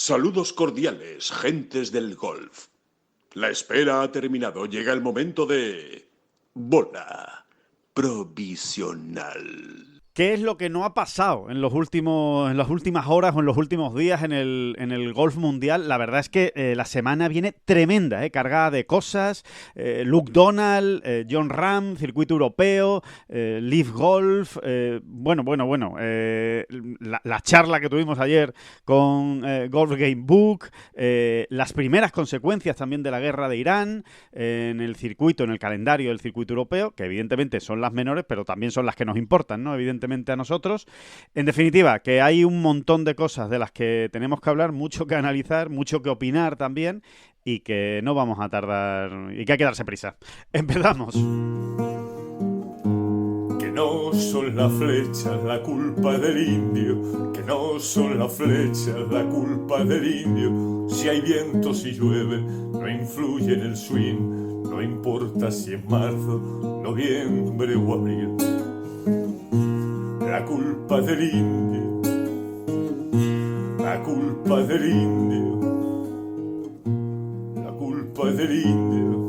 Saludos cordiales, gentes del golf. La espera ha terminado. Llega el momento de... bola provisional. ¿Qué es lo que no ha pasado en las últimas horas o en los últimos días en el golf mundial? La verdad es que la semana viene tremenda, cargada de cosas. Luke Donald, Jon Rahm, circuito europeo, Leaf Golf. La charla que tuvimos ayer con Golf Game Book, las primeras consecuencias también de la guerra de Irán en el calendario del circuito europeo, que evidentemente son las menores, pero también son las que nos importan, ¿no? Evidentemente a nosotros. En definitiva, que hay un montón de cosas de las que tenemos que hablar, mucho que analizar, mucho que opinar también, y que no vamos a tardar, y que hay que darse prisa. Empezamos. Que no son las flechas la culpa del indio, que no son las flechas la culpa del indio. Si hay viento, si llueve, no influye en el swing, no importa si es marzo, noviembre o abril. La culpa del indio, la culpa del indio, la culpa del indio,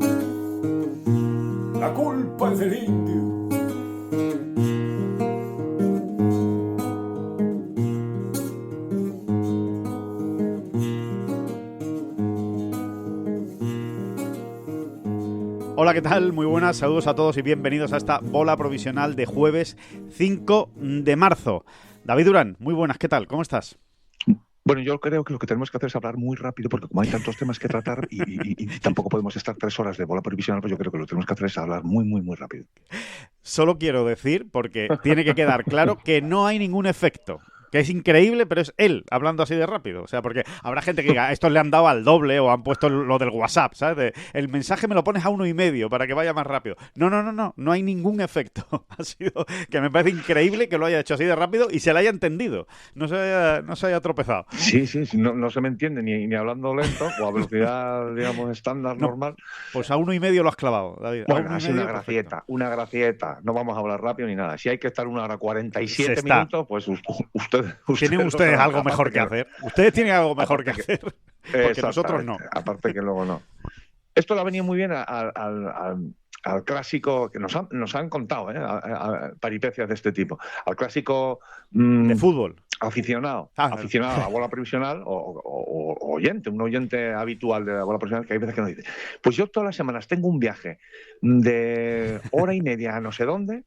la culpa del indio. Hola, ¿qué tal? Muy buenas, saludos a todos y bienvenidos a esta bola provisional de jueves 5 de marzo. David Durán, muy buenas, ¿qué tal? ¿Cómo estás? Bueno, yo creo que lo que tenemos que hacer es hablar muy rápido, porque como hay tantos temas que tratar y tampoco podemos estar 3 horas de bola provisional, pues yo creo que lo que tenemos que hacer es hablar muy rápido. Solo quiero decir, porque tiene que quedar claro, que no hay ningún efecto. Que es increíble, pero es él hablando así de rápido. O sea, porque habrá gente que diga, estos le han dado al doble o han puesto lo del WhatsApp, ¿sabes? El mensaje me lo pones a 1,5 para que vaya más rápido. No hay ningún efecto. Ha sido que me parece increíble que lo haya hecho así de rápido y se lo haya entendido. No se haya tropezado. Sí, no se me entiende ni hablando lento o a velocidad, digamos, estándar, normal. Pues a 1,5 lo has clavado, David. Bueno, ha sido una gracieta. No vamos a hablar rápido ni nada. Si hay que estar 1 hora 47 minutos, pues ¿Tienen ustedes algo mejor que hacer? Ustedes tienen algo mejor que hacer, porque nosotros no. Aparte que luego no. Esto le ha venido muy bien al clásico que nos han contado, a peripecias de este tipo. Al clásico de fútbol. Aficionado a la bola provisional o oyente, un oyente habitual de la bola provisional, que hay veces que nos dice, pues yo todas las semanas tengo un viaje de hora y media a no sé dónde.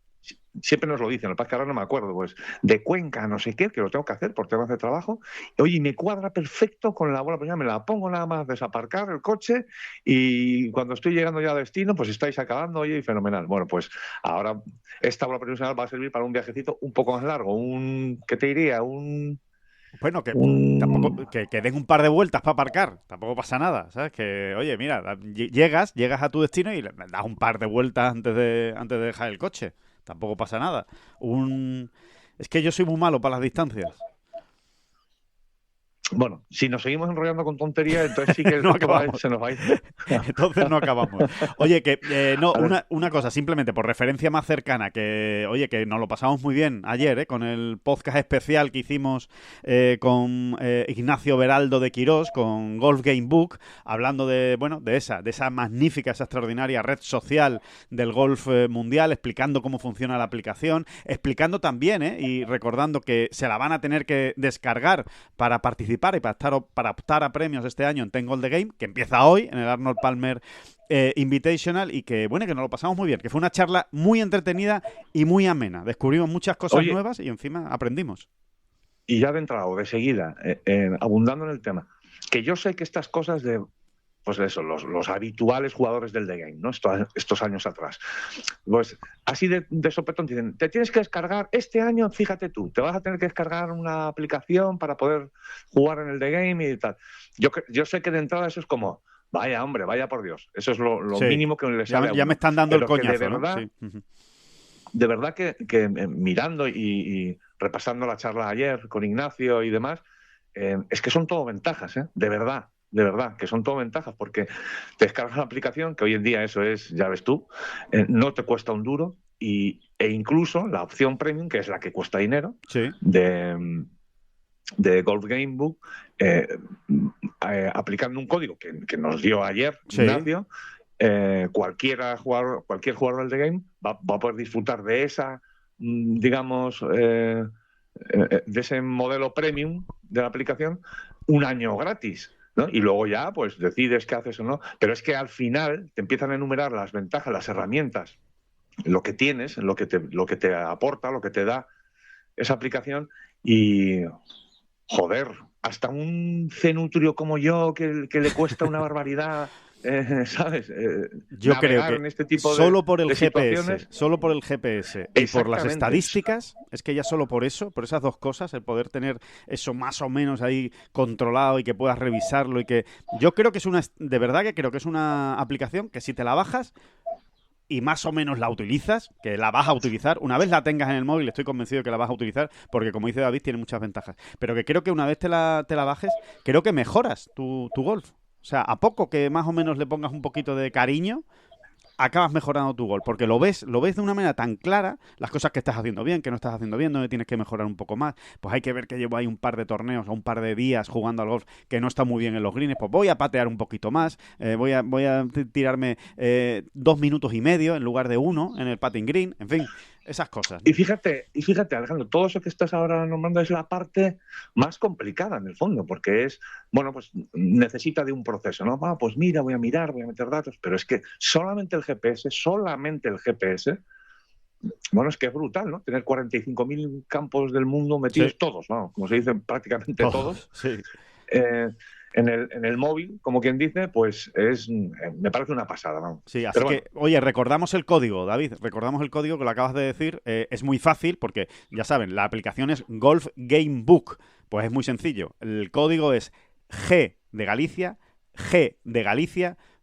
Siempre nos lo dicen, lo que pasa es que ahora no me acuerdo, pues de Cuenca, no sé qué, que lo tengo que hacer por temas de trabajo. Oye, me cuadra perfecto con la bola provisional, me la pongo nada más desaparcar el coche y cuando estoy llegando ya a destino, pues estáis acabando, oye, y fenomenal. Bueno, pues ahora esta bola provisional va a servir para un viajecito un poco más largo, ¿qué te diría? Bueno, tampoco que den un par de vueltas para aparcar, tampoco pasa nada, ¿sabes? Que, oye, mira, llegas a tu destino y le das un par de vueltas antes de dejar el coche. Tampoco pasa nada. Es que yo soy muy malo para las distancias. Bueno, si nos seguimos enrollando con tonterías, entonces sí que no se nos va a ir. Entonces no acabamos. Oye, una cosa, simplemente por referencia más cercana, que nos lo pasamos muy bien ayer, con el podcast especial que hicimos con Ignacio Beraldo de Quirós, con Golf Game Book, hablando de esa magnífica, esa extraordinaria red social del golf mundial, explicando cómo funciona la aplicación, explicando también, y recordando que se la van a tener que descargar para participar y para optar a premios este año en Ten Gold the Game, que empieza hoy en el Arnold Palmer Invitational, y que nos lo pasamos muy bien, que fue una charla muy entretenida y muy amena. Descubrimos muchas cosas nuevas y encima aprendimos. Y ya de entrada o de seguida, abundando en el tema, que yo sé que estas cosas pues eso, los habituales jugadores del The Game, ¿no? Estos años atrás. Pues así de sopetón dicen, te tienes que descargar este año, fíjate tú, te vas a tener que descargar una aplicación para poder jugar en el The Game y tal. Yo sé que de entrada eso es como, vaya hombre, vaya por Dios. Eso es lo mínimo que les sale a uno. Ya me están dando el coñazo, de verdad, ¿no? Sí. De verdad que mirando y repasando la charla ayer con Ignacio y demás, es que son todo ventajas, de verdad, que son todo ventajas, porque te descargas la aplicación, que hoy en día eso es, ya ves tú, no te cuesta un duro, e incluso la opción premium, que es la que cuesta dinero, sí, de Golf Gamebook, aplicando un código que nos dio ayer Ignacio. Cualquier jugador del game va a poder disfrutar de esa, digamos, de ese modelo premium de la aplicación un año gratis, ¿no? Y luego ya pues decides qué haces o no. Pero es que al final te empiezan a enumerar las ventajas, las herramientas, lo que tienes, lo que te aporta, lo que te da esa aplicación. Y joder, hasta un cenutrio como yo que le cuesta una barbaridad, ¿sabes? Yo creo que en este tipo solo por el de GPS, solo por el GPS y por las estadísticas, es que ya solo por eso, por esas dos cosas, el poder tener eso más o menos ahí controlado y que puedas revisarlo y que yo creo que de verdad que creo que es una aplicación que si te la bajas y más o menos la utilizas, que la vas a utilizar, una vez la tengas en el móvil, estoy convencido de que la vas a utilizar, porque como dice David, tiene muchas ventajas, pero que creo que una vez te la bajes, creo que mejoras tu golf. O sea, a poco que más o menos le pongas un poquito de cariño, acabas mejorando tu golf, porque lo ves de una manera tan clara, las cosas que estás haciendo bien, que no estás haciendo bien, donde tienes que mejorar un poco más. Pues hay que ver que llevo ahí un par de torneos o un par de días jugando al golf que no está muy bien en los greens, pues voy a patear un poquito más, voy a tirarme 2 minutos y medio en lugar de 1 en el putting green, en fin, esas cosas, ¿no? Y fíjate, Alejandro, todo eso que estás ahora nombrando es la parte más complicada en el fondo, porque es, bueno, pues necesita de un proceso, ¿no? Pues mira, voy a mirar, voy a meter datos, pero es que solamente el GPS, bueno, es que es brutal, ¿no? Tener 45.000 campos del mundo metidos, todos, ¿no? Como se dicen, prácticamente todos. Sí. En el móvil, como quien dice, pues me parece una pasada, ¿no? Sí, así que, oye, recordamos el código, David, recordamos el código que lo acabas de decir, es muy fácil porque, ya saben, la aplicación es Golf Gamebook, pues es muy sencillo, el código es G de Galicia,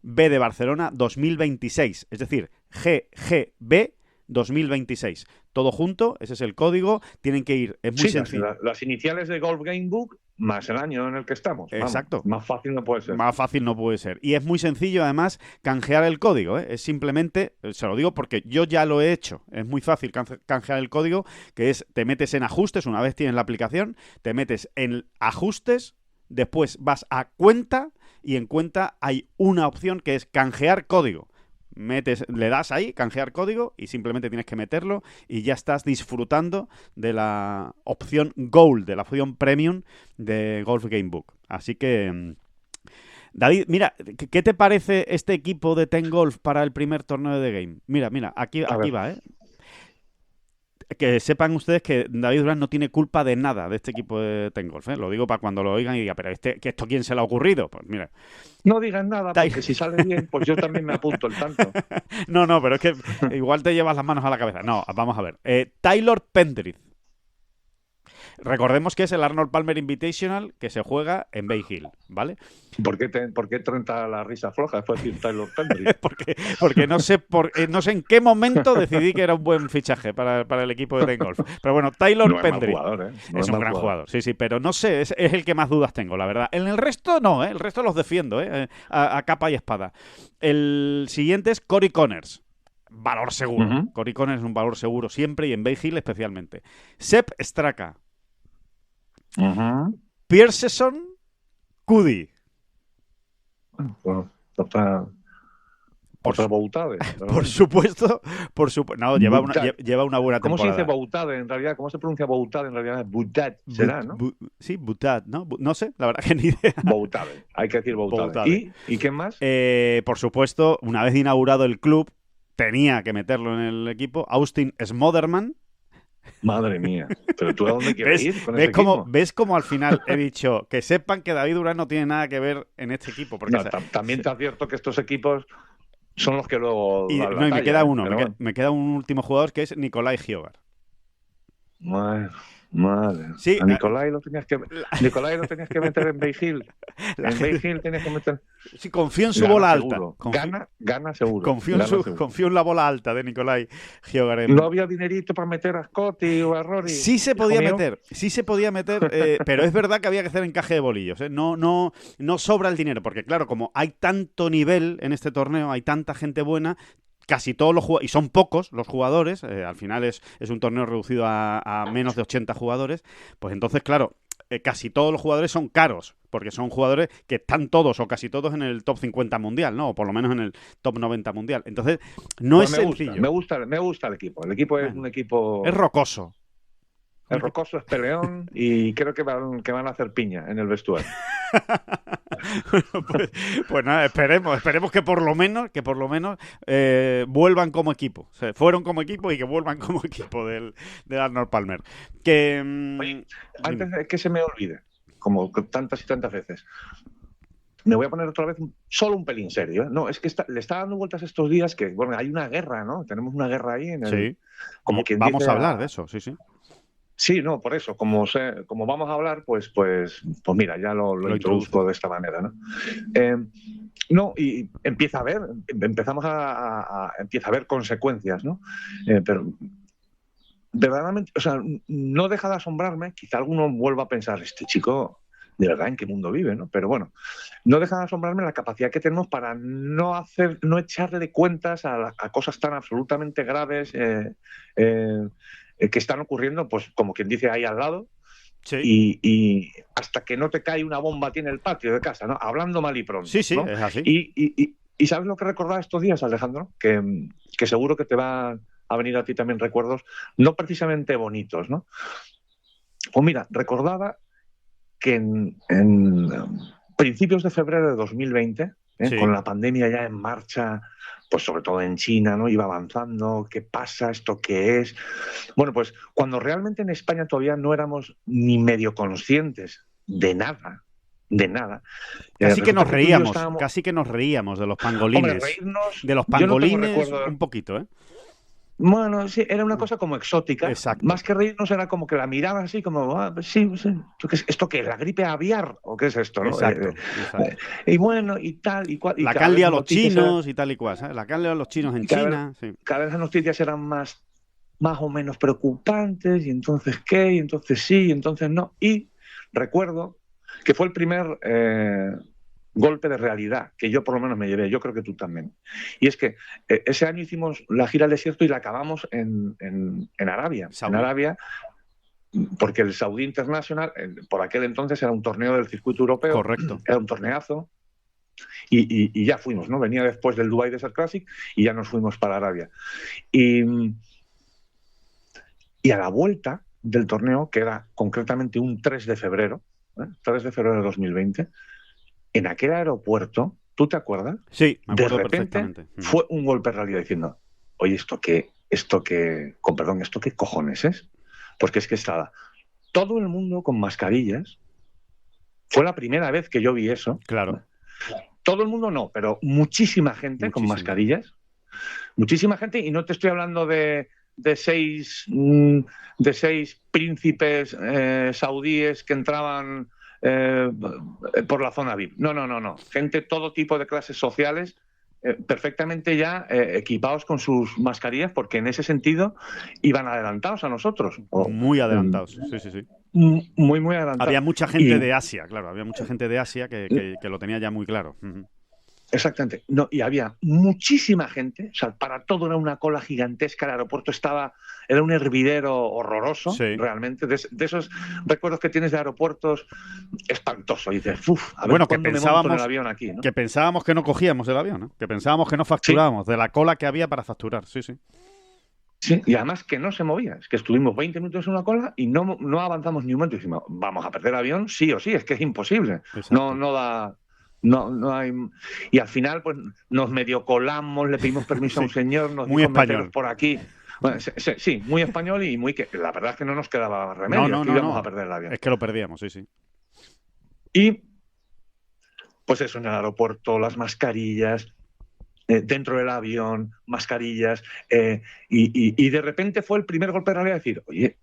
B de Barcelona 2026, es decir, GGB 2026. Todo junto, ese es el código, tienen que ir, es muy sencillo. Las iniciales de Golf Gamebook más el año en el que estamos. Exacto. Vamos, más fácil no puede ser. Más fácil no puede ser. Y es muy sencillo, además, canjear el código, ¿eh? Es simplemente, se lo digo porque yo ya lo he hecho, es muy fácil canjear el código, que es, te metes en ajustes, una vez tienes la aplicación, te metes en ajustes, después vas a cuenta, y en cuenta hay una opción que es canjear código. Le das ahí, canjear código, y simplemente tienes que meterlo y ya estás disfrutando de la opción Gold, de la opción Premium de Golf Gamebook. Así que, David, mira, ¿qué te parece este equipo de Ten Golf para el primer torneo de Game? Mira, aquí va, ¿eh? Que sepan ustedes que David Durán no tiene culpa de nada de este equipo de Ten Golf, ¿eh? Lo digo para cuando lo oigan y digan, pero ¿que esto quién se le ha ocurrido? Pues mira. No digan nada, porque si sale bien, pues yo también me apunto el tanto. No, pero es que igual te llevas las manos a la cabeza. No, vamos a ver. Taylor Pendrith. Recordemos que es el Arnold Palmer Invitational que se juega en Bay Hill, ¿vale? ¿Por qué trenta la risa floja después de decir Taylor Pendrith? porque no sé en qué momento decidí que era un buen fichaje para el equipo de Ten Golf. Pero bueno, Taylor Pendrith es un gran jugador. Sí, pero no sé, es el que más dudas tengo, la verdad. En el resto no, el resto los defiendo, a capa y espada. El siguiente es Corey Conners. Valor seguro. Uh-huh. Corey Conners es un valor seguro siempre y en Bay Hill especialmente. Sepp Straka. Uh-huh. Pearson Cudi. Bueno, otra Boutade. Por supuesto. No, lleva una buena temporada. ¿Cómo se dice Boutade en realidad? ¿Cómo se pronuncia Boutade en realidad? Boutade será, ¿no? Sí, Boutade, ¿no? No sé, la verdad que ni idea. Boutade, hay que decir Boutade. ¿Y qué más? Por supuesto, una vez inaugurado el club, tenía que meterlo en el equipo, Austin Smotherman. Madre mía, pero tú a dónde quieres ir con ese equipo. ¿Ves cómo al final he dicho que sepan que David Durán no tiene nada que ver en este equipo? Porque también te advierto que estos equipos son los que luego... Y me queda uno, me queda un último jugador que es Nicolai Hjøgaard. Madre. Sí, a Nicolai lo tenías que meter en Bay Hill. En Bay Hill tenías que meter... Sí, confío en su bola alta. Gana seguro. Confío en la bola alta de Nicolai Hjøgaard. No había dinerito para meter a Scotty o a Rory. Sí se podía meter, pero es verdad que había que hacer encaje de bolillos. No sobra el dinero, porque claro, como hay tanto nivel en este torneo, hay tanta gente buena, casi todos los jugadores, y son pocos los jugadores, al final es un torneo reducido a menos de 80 jugadores, pues entonces, claro, casi todos los jugadores son caros, porque son jugadores que están todos o casi todos en el top 50 mundial, ¿no? O por lo menos en el top 90 mundial. Entonces, no Pues es sencillo. Me gusta el equipo. El equipo es un equipo... Es rocoso. Es rocoso, es peleón y creo que van a hacer piña en el vestuario. Pues nada, esperemos que por lo menos vuelvan como equipo. O sea, fueron como equipo y que vuelvan como equipo del Arnold Palmer. Oye, antes de que se me olvide, como tantas y tantas veces, me voy a poner otra vez solo un pelín serio, ¿eh? No, es que le está dando vueltas estos días que, bueno, hay una guerra, ¿no? Tenemos una guerra ahí en el... Sí. Como quien Vamos dice a hablar de eso, sí. Sí, no, por eso, como vamos a hablar, pues mira, ya lo introduzco de esta manera, ¿no? No, y empieza a haber consecuencias, ¿no? Pero verdaderamente, o sea, no deja de asombrarme, quizá alguno vuelva a pensar, este chico, de verdad, ¿en qué mundo vive, no? Pero bueno, no deja de asombrarme la capacidad que tenemos para no echarle cuentas a cosas tan absolutamente graves que están ocurriendo, pues como quien dice, ahí al lado. Sí. Y hasta que no te cae una bomba a ti en el patio de casa, ¿no? Hablando mal y pronto. Sí, ¿no? es así. Y ¿sabes lo que recordaba estos días, Alejandro? Que seguro que te va a venir a ti también recuerdos, no precisamente bonitos, ¿no? Pues mira, recordaba que en principios de febrero de 2020, con la pandemia ya en marcha, pues sobre todo en China, ¿no? Iba avanzando, ¿qué pasa? ¿Esto qué es? Bueno, pues cuando realmente en España todavía no éramos ni medio conscientes de nada. Casi que nos reíamos de los pangolines. Hombre, reírnos, de los pangolines no un poquito, ¿eh? Bueno, sí, era una cosa como exótica. Exacto. Más que reírnos era como que la mirabas así como, sí. ¿Esto qué es? ¿La gripe aviar? ¿O qué es esto? ¿no? Exacto. Y bueno, y tal y cual. Y la calia a los chinos y tal y cual, ¿sabes? La calia a los chinos en China. Cada vez las noticias eran más o menos preocupantes, y entonces qué, y entonces sí, y entonces no. Y recuerdo que fue el primer golpe de realidad que yo por lo menos me llevé, yo creo que tú también. Y es que ese año hicimos la gira al desierto y la acabamos en Arabia. En Arabia, porque el Saudi International, por aquel entonces era un torneo del circuito europeo. Correcto. Era un torneazo. Y ya fuimos, ¿no? Venía después del Dubai Desert Classic y ya nos fuimos para Arabia. Y a la vuelta del torneo, que era concretamente un 3 de febrero, 3 de febrero de 2020, en aquel aeropuerto, ¿tú te acuerdas? Sí, me acuerdo de repente perfectamente. Fue un golpe de realidad diciendo, oye, ¿esto qué cojones es? Porque es que estaba todo el mundo con mascarillas. Fue la primera vez que yo vi eso. Claro. Todo el mundo no, pero muchísima gente con mascarillas. Muchísima gente, y no te estoy hablando de 6 príncipes saudíes que entraban por la zona VIP. No. Gente, todo tipo de clases sociales, perfectamente ya equipados con sus mascarillas, porque en ese sentido iban adelantados a nosotros. Muy adelantados, sí. Muy adelantados. Había mucha gente de Asia, claro, había mucha gente de Asia que lo tenía ya muy claro. Exactamente. No, y había muchísima gente, o sea, para todo era una cola gigantesca, el aeropuerto era un hervidero horroroso, realmente, de esos recuerdos que tienes de aeropuertos, espantoso. Y dices, a ver cuándo me monto en el avión aquí, ¿no? Que pensábamos que no cogíamos el avión, ¿no? Que pensábamos que no facturábamos, de la cola que había para facturar, sí. Sí, y además que no se movía, es que estuvimos 20 minutos en una cola y no avanzamos ni un momento. Y dijimos, vamos a perder el avión sí o sí, es que es imposible. Exacto. No hay. Y al final, pues nos medio colamos, le pedimos permiso a un señor, nos muy dijo español. Meteros por aquí. Bueno, sí, muy español y muy que la verdad es que no nos quedaba remedio, íbamos a perder el avión. Es que lo perdíamos, sí. Y pues eso, en el aeropuerto, las mascarillas, dentro del avión, mascarillas, y de repente fue el primer golpe de realidad de decir, oye,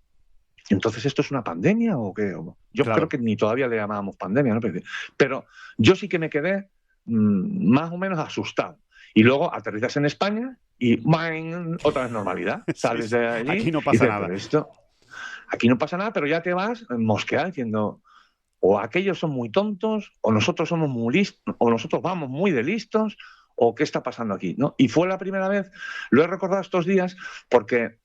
¿entonces esto es una pandemia o qué? Yo creo que ni todavía le llamábamos pandemia, ¿no? Pero yo sí que me quedé más o menos asustado. Y luego aterrizas en España y ¡bang! Otra vez normalidad. Sales de allí. Aquí no pasa nada. Aquí no pasa nada, pero ya te vas mosqueado diciendo, o aquellos son muy tontos, o nosotros somos muy listos, o nosotros vamos muy de listos, o qué está pasando aquí, ¿no? Y fue la primera vez, lo he recordado estos días, porque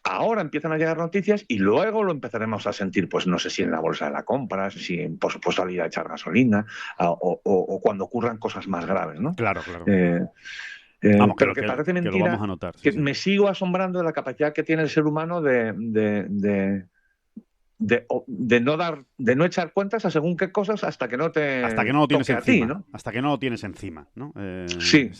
Ahora empiezan a llegar noticias y luego lo empezaremos a sentir, pues no sé si en la bolsa de la compra, si por supuesto al ir a echar gasolina, o cuando ocurran cosas más graves, ¿no? Claro, claro. Vamos, pero que parece mentira, que lo vamos a notar, que me sigo asombrando de la capacidad que tiene el ser humano de no echar cuentas a según qué cosas hasta que no lo tienes toque encima, a ti, ¿no? hasta que no lo tienes encima, ¿no? Sí.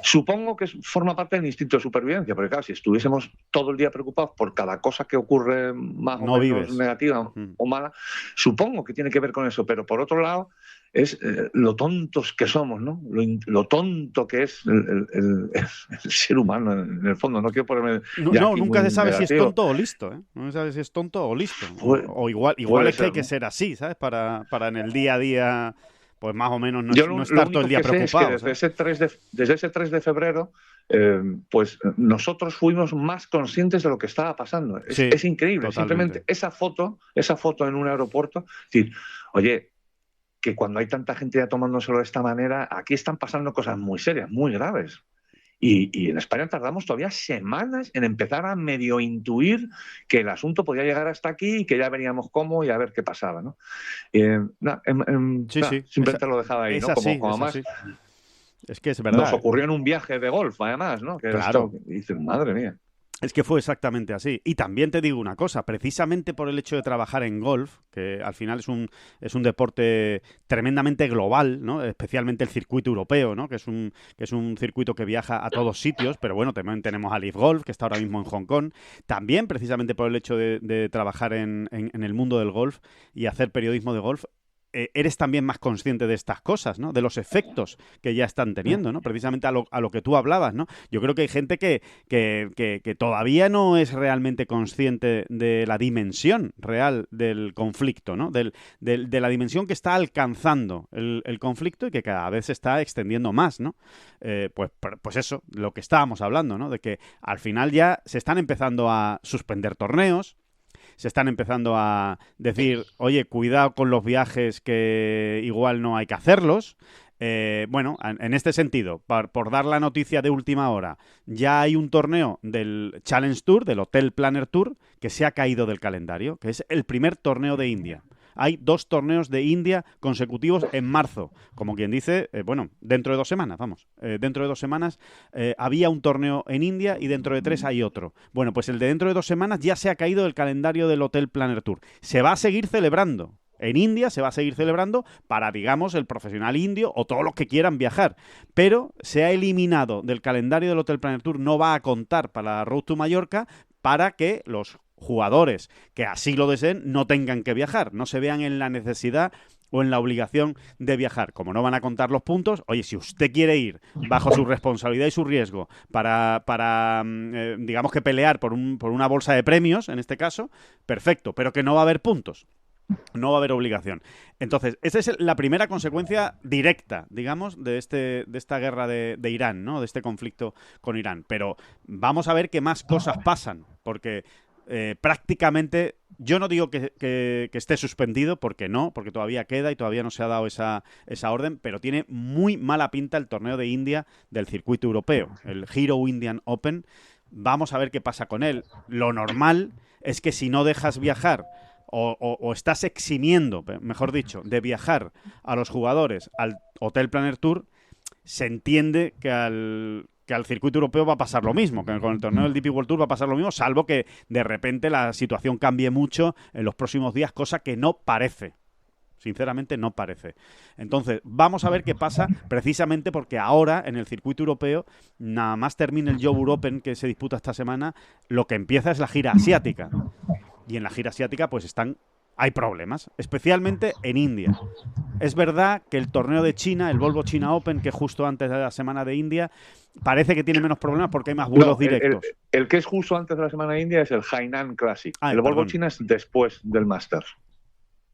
Supongo que forma parte del instinto de supervivencia, porque claro, si estuviésemos todo el día preocupados por cada cosa que ocurre más o menos negativa o mala, supongo que tiene que ver con eso, pero por otro lado es lo tontos que somos, ¿no? Lo tonto que es el ser humano, en el fondo. No quiero ponerme... nunca se sabe si es tonto o listo, ¿eh? No se sabe si es tonto o listo. O igual es que hay que ser así, ¿sabes? Para en el día a día, pues más o menos no estar todo el día preocupado. Es que desde ese 3 de febrero, pues nosotros fuimos más conscientes de lo que estaba pasando. Es increíble. Totalmente. Simplemente esa foto en un aeropuerto, es decir, oye, que cuando hay tanta gente ya tomándoselo de esta manera, aquí están pasando cosas muy serias, muy graves. Y en España tardamos todavía semanas en empezar a medio intuir que el asunto podía llegar hasta aquí y que ya veríamos cómo y a ver qué pasaba, ¿no? Simplemente lo dejaba ahí, ¿no? Como más. Es que es verdad. Nos ocurrió en un viaje de golf, además, ¿no? Que claro. Y dices, madre mía. Es que fue exactamente así. Y también te digo una cosa, precisamente por el hecho de trabajar en golf, que al final es un deporte tremendamente global, ¿no? Especialmente el circuito europeo, ¿no? Que es un circuito que viaja a todos sitios, pero bueno, también tenemos a Live Golf, que está ahora mismo en Hong Kong. También precisamente por el hecho de trabajar en el mundo del golf y hacer periodismo de golf, eres también más consciente de estas cosas, ¿no? De los efectos que ya están teniendo, ¿no? Precisamente a lo que tú hablabas, ¿no? Yo creo que hay gente que todavía no es realmente consciente de la dimensión real del conflicto, ¿no? De la dimensión que está alcanzando el conflicto y que cada vez se está extendiendo más, ¿no? Pues eso, lo que estábamos hablando, ¿no? De que al final ya se están empezando a suspender torneos, se están empezando a decir, oye, cuidado con los viajes que igual no hay que hacerlos. Bueno, en este sentido, por dar la noticia de última hora, ya hay un torneo del Challenge Tour, del Hotel Planner Tour, que se ha caído del calendario, que es el primer torneo de India. Hay 2 torneos de India consecutivos en marzo. Como quien dice, dentro de 2 semanas, dentro de 2 semanas había un torneo en India y dentro de 3 hay otro. Bueno, pues el de dentro de 2 semanas ya se ha caído del calendario del Hotel Planner Tour. Se va a seguir celebrando. En India se va a seguir celebrando para, digamos, el profesional indio o todos los que quieran viajar. Pero se ha eliminado del calendario del Hotel Planner Tour, no va a contar para la Road to Mallorca para que los jugadores que así lo deseen no tengan que viajar, no se vean en la necesidad o en la obligación de viajar. Como no van a contar los puntos, oye, si usted quiere ir bajo su responsabilidad y su riesgo para digamos que pelear por una bolsa de premios, en este caso, perfecto, pero que no va a haber puntos. No va a haber obligación. Entonces, esa es la primera consecuencia directa, digamos, de esta guerra de Irán, ¿no? De este conflicto con Irán. Pero vamos a ver qué más cosas pasan, porque prácticamente, yo no digo que esté suspendido, porque todavía queda y todavía no se ha dado esa orden, pero tiene muy mala pinta el torneo de India del circuito europeo, el Hero Indian Open. Vamos a ver qué pasa con él. Lo normal es que si no dejas viajar o estás eximiendo, mejor dicho, de viajar a los jugadores al Hotel Planner Tour, se entiende que al circuito europeo va a pasar lo mismo, que con el torneo del DP World Tour va a pasar lo mismo, salvo que de repente la situación cambie mucho en los próximos días, cosa que no parece. Sinceramente no parece. Entonces, vamos a ver qué pasa, precisamente porque ahora en el circuito europeo, nada más termine el Joburg Open que se disputa esta semana, lo que empieza es la gira asiática. Y en la gira asiática pues hay problemas, especialmente en India. Es verdad que el torneo de China, el Volvo China Open, que justo antes de la semana de India, parece que tiene menos problemas porque hay más vuelos directos. El que es justo antes de la semana de India es el Hainan Classic. El Volvo China es después del Masters.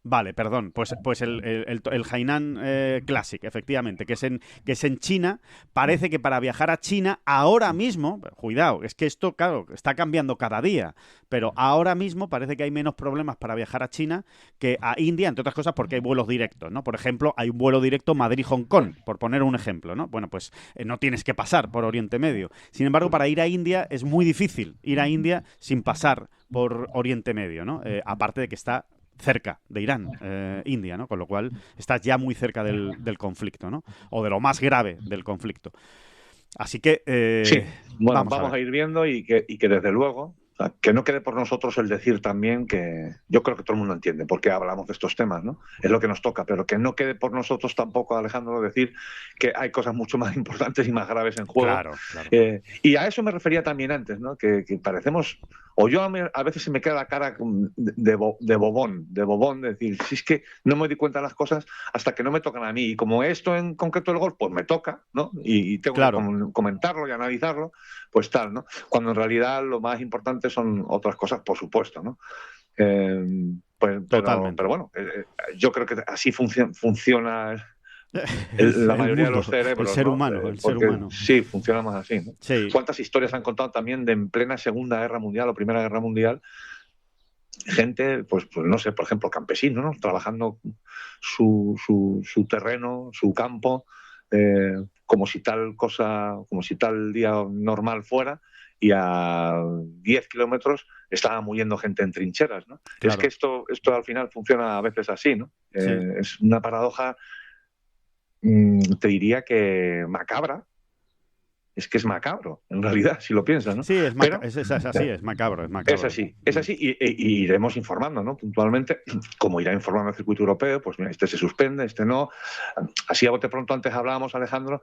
Vale, perdón. Pues el Hainan Classic, efectivamente, que es en China. Parece que para viajar a China ahora mismo, cuidado, es que esto, claro, está cambiando cada día, pero ahora mismo parece que hay menos problemas para viajar a China que a India, entre otras cosas porque hay vuelos directos, ¿no? Por ejemplo, hay un vuelo directo Madrid-Hong Kong, por poner un ejemplo, ¿no? Bueno, pues no tienes que pasar por Oriente Medio. Sin embargo, para ir a India es muy difícil ir a India sin pasar por Oriente Medio, ¿no? Aparte de que está cerca de Irán, India, ¿no? Con lo cual estás ya muy cerca del conflicto, ¿no? O de lo más grave del conflicto. Así que sí, bueno, vamos a ir viendo y que desde luego, o sea, que no quede por nosotros el decir también que yo creo que todo el mundo entiende por qué hablamos de estos temas, ¿no? Es lo que nos toca, pero que no quede por nosotros tampoco, Alejandro, decir que hay cosas mucho más importantes y más graves en juego. Claro, claro. Y a eso me refería también antes, ¿no? Que parecemos, o yo a veces se me queda la cara de bobón, de decir, si es que no me doy cuenta de las cosas hasta que no me tocan a mí. Y como esto en concreto el golf, pues me toca, ¿no? Y tengo que comentarlo y analizarlo, pues tal, ¿no? Cuando en realidad lo más importante son otras cosas, por supuesto, ¿no? Pero bueno, yo creo que así funciona la mayoría de los cerebros. El ser humano, ¿no? El ser humano. Sí, funciona más así, ¿no? Sí. ¿Cuántas historias han contado también de en plena Segunda Guerra Mundial o Primera Guerra Mundial? Gente, pues no sé, por ejemplo, campesinos, ¿no? Trabajando su terreno, su campo, como si tal día normal fuera, y a 10 kilómetros estaba muriendo gente en trincheras, ¿no? Claro. Es que esto al final funciona a veces así, ¿no? Sí. Es una paradoja, te diría que macabra. Es que es macabro, en realidad, si lo piensas, ¿no? Sí, es así, es macabro. Es así, y iremos informando, ¿no? Puntualmente, como irá informando el circuito europeo, pues mira, este se suspende, este no. Así a bote pronto, antes hablábamos, Alejandro,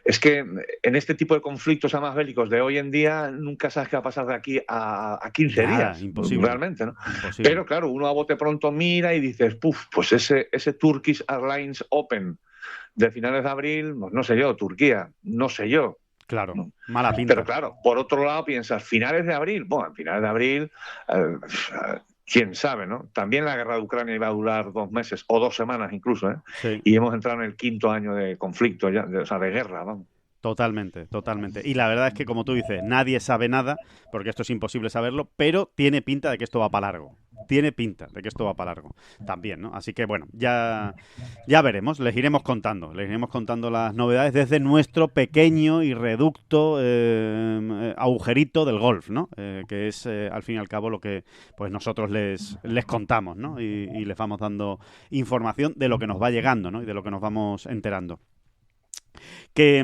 es que en este tipo de conflictos más bélicos de hoy en día, nunca sabes qué va a pasar de aquí a 15 días. Imposible. Realmente, ¿no? Imposible. Pero claro, uno a bote pronto mira y dices, pues ese Turkish Airlines Open de finales de abril, pues no sé yo, Turquía, no sé yo. Claro, mala pinta. Pero claro, por otro lado piensas, finales de abril, bueno, finales de abril, quién sabe, ¿no? También la guerra de Ucrania iba a durar 2 meses o 2 semanas incluso, ¿eh? Sí. Y hemos entrado en el 5.º año de conflicto, ya, o sea, de guerra, vamos. Totalmente. Y la verdad es que, como tú dices, nadie sabe nada, porque esto es imposible saberlo, pero tiene pinta de que esto va para largo. También, ¿no? Así que, bueno, ya veremos, les iremos contando las novedades desde nuestro pequeño y reducto agujerito del golf, ¿no? Que es, al fin y al cabo, lo que pues nosotros les contamos, ¿no? Y les vamos dando información de lo que nos va llegando, ¿no? Y de lo que nos vamos enterando. Que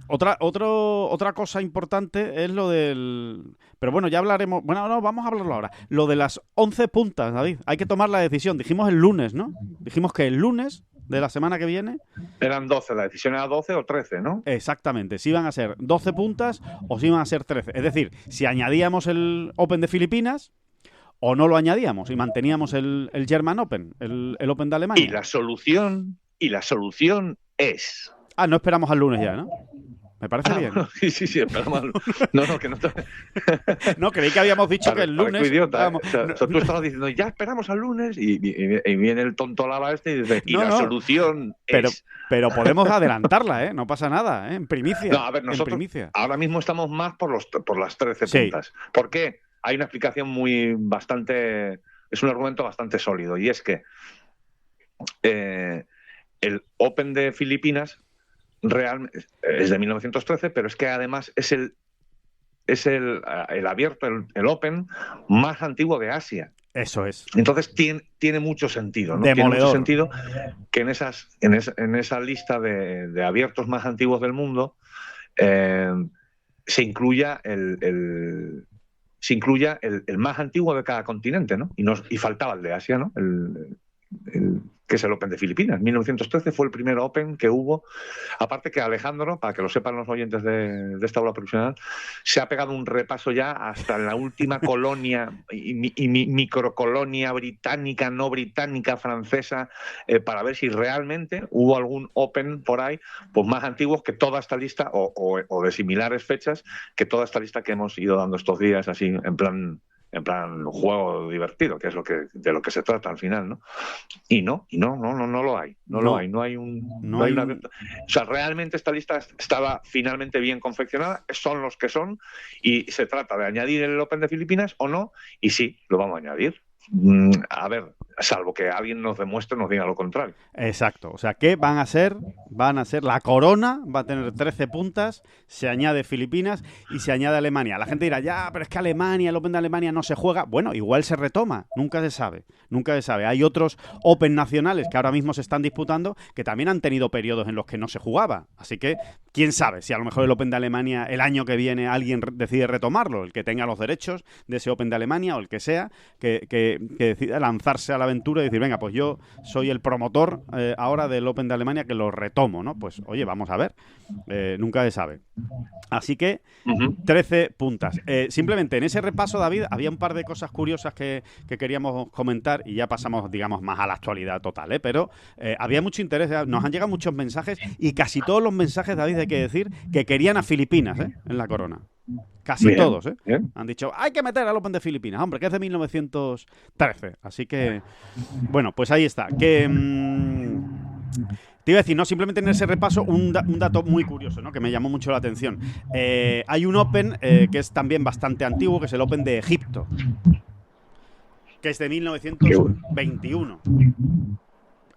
otra cosa importante es lo del... Pero bueno, ya hablaremos... Bueno, no, vamos a hablarlo ahora. Lo de las 11 puntas, David. Hay que tomar la decisión. Dijimos el lunes, ¿no? Dijimos que el lunes de la semana que viene... Eran 12, la decisión era 12 o 13, ¿no? Exactamente. Si iban a ser 12 puntas o si iban a ser 13. Es decir, si añadíamos el Open de Filipinas... o no lo añadíamos y manteníamos el German Open, el Open de Alemania. Y la solución es... Ah, no esperamos al lunes ya, ¿no? Me parece bien. Sí, esperamos al lunes. No, que no... No, creí que habíamos dicho que el lunes... Idiota, vamos, tú estabas diciendo, ya esperamos al lunes, y viene el tonto lava este y dice, solución es... Pero podemos adelantarla, ¿eh? No pasa nada, ¿eh? En primicia. No, a ver, nosotros ahora mismo estamos más por las 13 puntas. ¿Por qué? Hay una explicación es un argumento bastante sólido, y es que el Open de Filipinas es de 1913, pero es que además es el abierto, el Open más antiguo de Asia. Eso es. Entonces tiene mucho sentido, ¿no? Demoledor. Tiene mucho sentido que en esa lista de abiertos más antiguos del mundo se incluya el más antiguo de cada continente, ¿no? Y faltaba el de Asia, ¿no? Que es el Open de Filipinas. 1913 fue el primer Open que hubo. Aparte que Alejandro, para que lo sepan los oyentes de esta bola profesional, se ha pegado un repaso ya hasta la última colonia y microcolonia británica, no británica, francesa, para ver si realmente hubo algún Open por ahí, pues más antiguos que toda esta lista, o de similares fechas, que toda esta lista que hemos ido dando estos días, así en plan en plan juego divertido, que es de lo que se trata al final, ¿no? Y no lo hay, no hay una... O sea, realmente esta lista estaba finalmente bien confeccionada, son los que son, y se trata de añadir el Open de Filipinas o no, y sí, lo vamos a añadir. A ver, salvo que alguien nos demuestre, nos diga lo contrario. Exacto, o sea, ¿qué van a ser? Van a ser la corona, va a tener 13 puntas, se añade Filipinas y se añade Alemania. La gente dirá, ya, pero es que Alemania, el Open de Alemania no se juega. Bueno, igual se retoma, nunca se sabe. Hay otros Open nacionales que ahora mismo se están disputando que también han tenido periodos en los que no se jugaba. Así que, quién sabe si a lo mejor el Open de Alemania el año que viene alguien decide retomarlo, el que tenga los derechos de ese Open de Alemania o el que sea, que decida lanzarse a la aventura y decir, venga, pues yo soy el promotor ahora del Open de Alemania que lo retomo, ¿no? Pues oye, vamos a ver, nunca se sabe. Así que 13 puntas. Simplemente en ese repaso, David, había un par de cosas curiosas que queríamos comentar y ya pasamos, digamos, más a la actualidad total, pero había mucho interés, nos han llegado muchos mensajes y casi todos los mensajes, David, hay que decir que querían a Filipinas en la corona. Casi bien, todos, bien. Han dicho, hay que meter al Open de Filipinas, hombre, que es de 1913. Así que, bueno, pues ahí está. Que te iba a decir, no, simplemente en ese repaso un dato muy curioso, ¿no? Que me llamó mucho la atención. Hay un Open que es también bastante antiguo, que es el Open de Egipto, que es de 1921.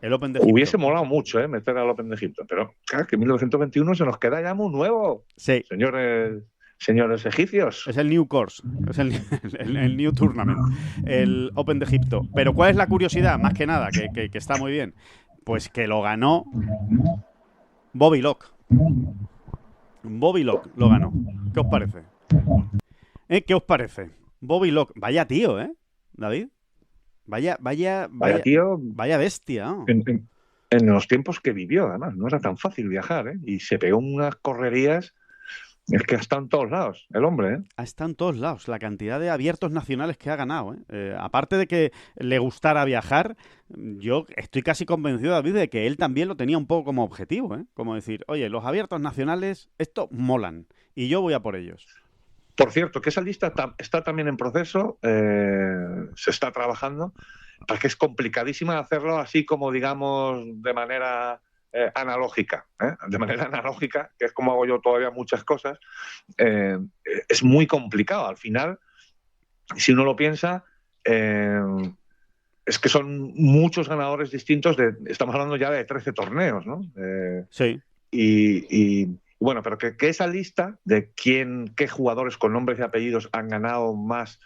El Open de Egipto. Hubiese molado mucho meter al Open de Egipto, pero claro, que 1921 se nos queda ya muy nuevo. Sí. Señores egipcios. Es el New Course, es el New Tournament, el Open de Egipto. Pero ¿cuál es la curiosidad? Más que nada, que está muy bien. Pues que lo ganó Bobby Locke. Bobby Locke lo ganó. ¿Qué os parece? ¿Qué os parece? Bobby Locke. Vaya tío, David. Vaya tío. Vaya bestia, ¿no? En los tiempos que vivió, además. No era tan fácil viajar, Y se pegó unas correrías. Es que ha estado en todos lados, el hombre, Ha estado en todos lados, la cantidad de abiertos nacionales que ha ganado, aparte de que le gustara viajar, yo estoy casi convencido, David, de que él también lo tenía un poco como objetivo, Como decir, oye, los abiertos nacionales, esto molan, y yo voy a por ellos. Por cierto, que esa lista está también en proceso, se está trabajando, porque es complicadísima hacerlo así como, digamos, de manera... analógica, de manera analógica, que es como hago yo todavía muchas cosas, es muy complicado. Al final, si uno lo piensa, es que son muchos ganadores distintos, estamos hablando ya de 13 torneos, ¿no? Sí. Y bueno, pero que esa lista de qué jugadores con nombres y apellidos han ganado más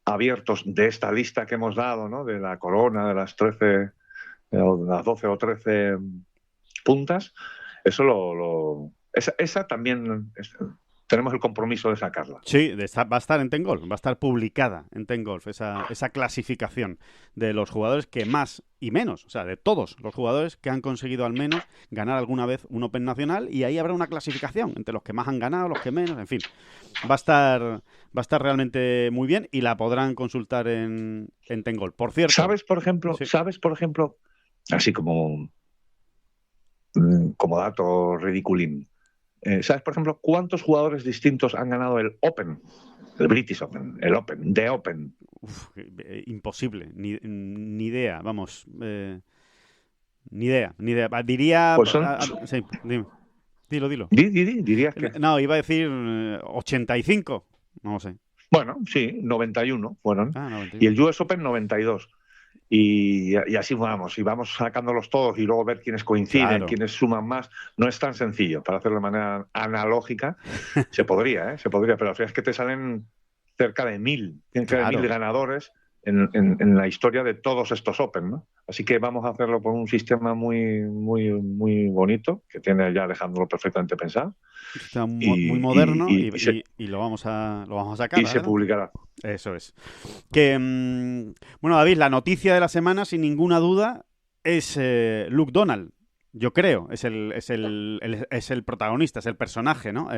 abiertos de esta lista que hemos dado, ¿no? De la corona, de las 13... las 12 o 13 puntas, eso esa también tenemos el compromiso de sacarla. Sí, va a estar en Ten Golf, va a estar publicada en Ten Golf esa clasificación de los jugadores que más y menos, o sea, de todos los jugadores que han conseguido al menos ganar alguna vez un Open nacional, y ahí habrá una clasificación entre los que más han ganado, los que menos, en fin. Va a estar realmente muy bien y la podrán consultar en Ten Golf. Por cierto, ¿Sabes, por ejemplo, así como dato ridiculín, ¿sabes, por ejemplo, cuántos jugadores distintos han ganado el Open? El British Open, el Open, The Open. Imposible, ni idea, vamos. Ni idea. Diría... Pues sí, dime. Dilo. Dirías que... No, iba a decir 85, no sé. Bueno, sí, 91 fueron. 91. Y el US Open 92. Y así vamos, y vamos sacándolos todos y luego ver quiénes coinciden, claro, quiénes suman más. No es tan sencillo para hacerlo de manera analógica. Se podría, pero al final es que te salen cerca de 1000, cerca de 1000 ganadores en la historia de todos estos Open, ¿no? Así que vamos a hacerlo por un sistema muy, muy, muy bonito, que tiene ya dejándolo perfectamente pensado. Está muy moderno y lo vamos a sacar. Y se publicará. Eso es. Que, bueno, David, la noticia de la semana, sin ninguna duda, es Luke Donald. yo creo, es el protagonista, es el personaje, ¿no?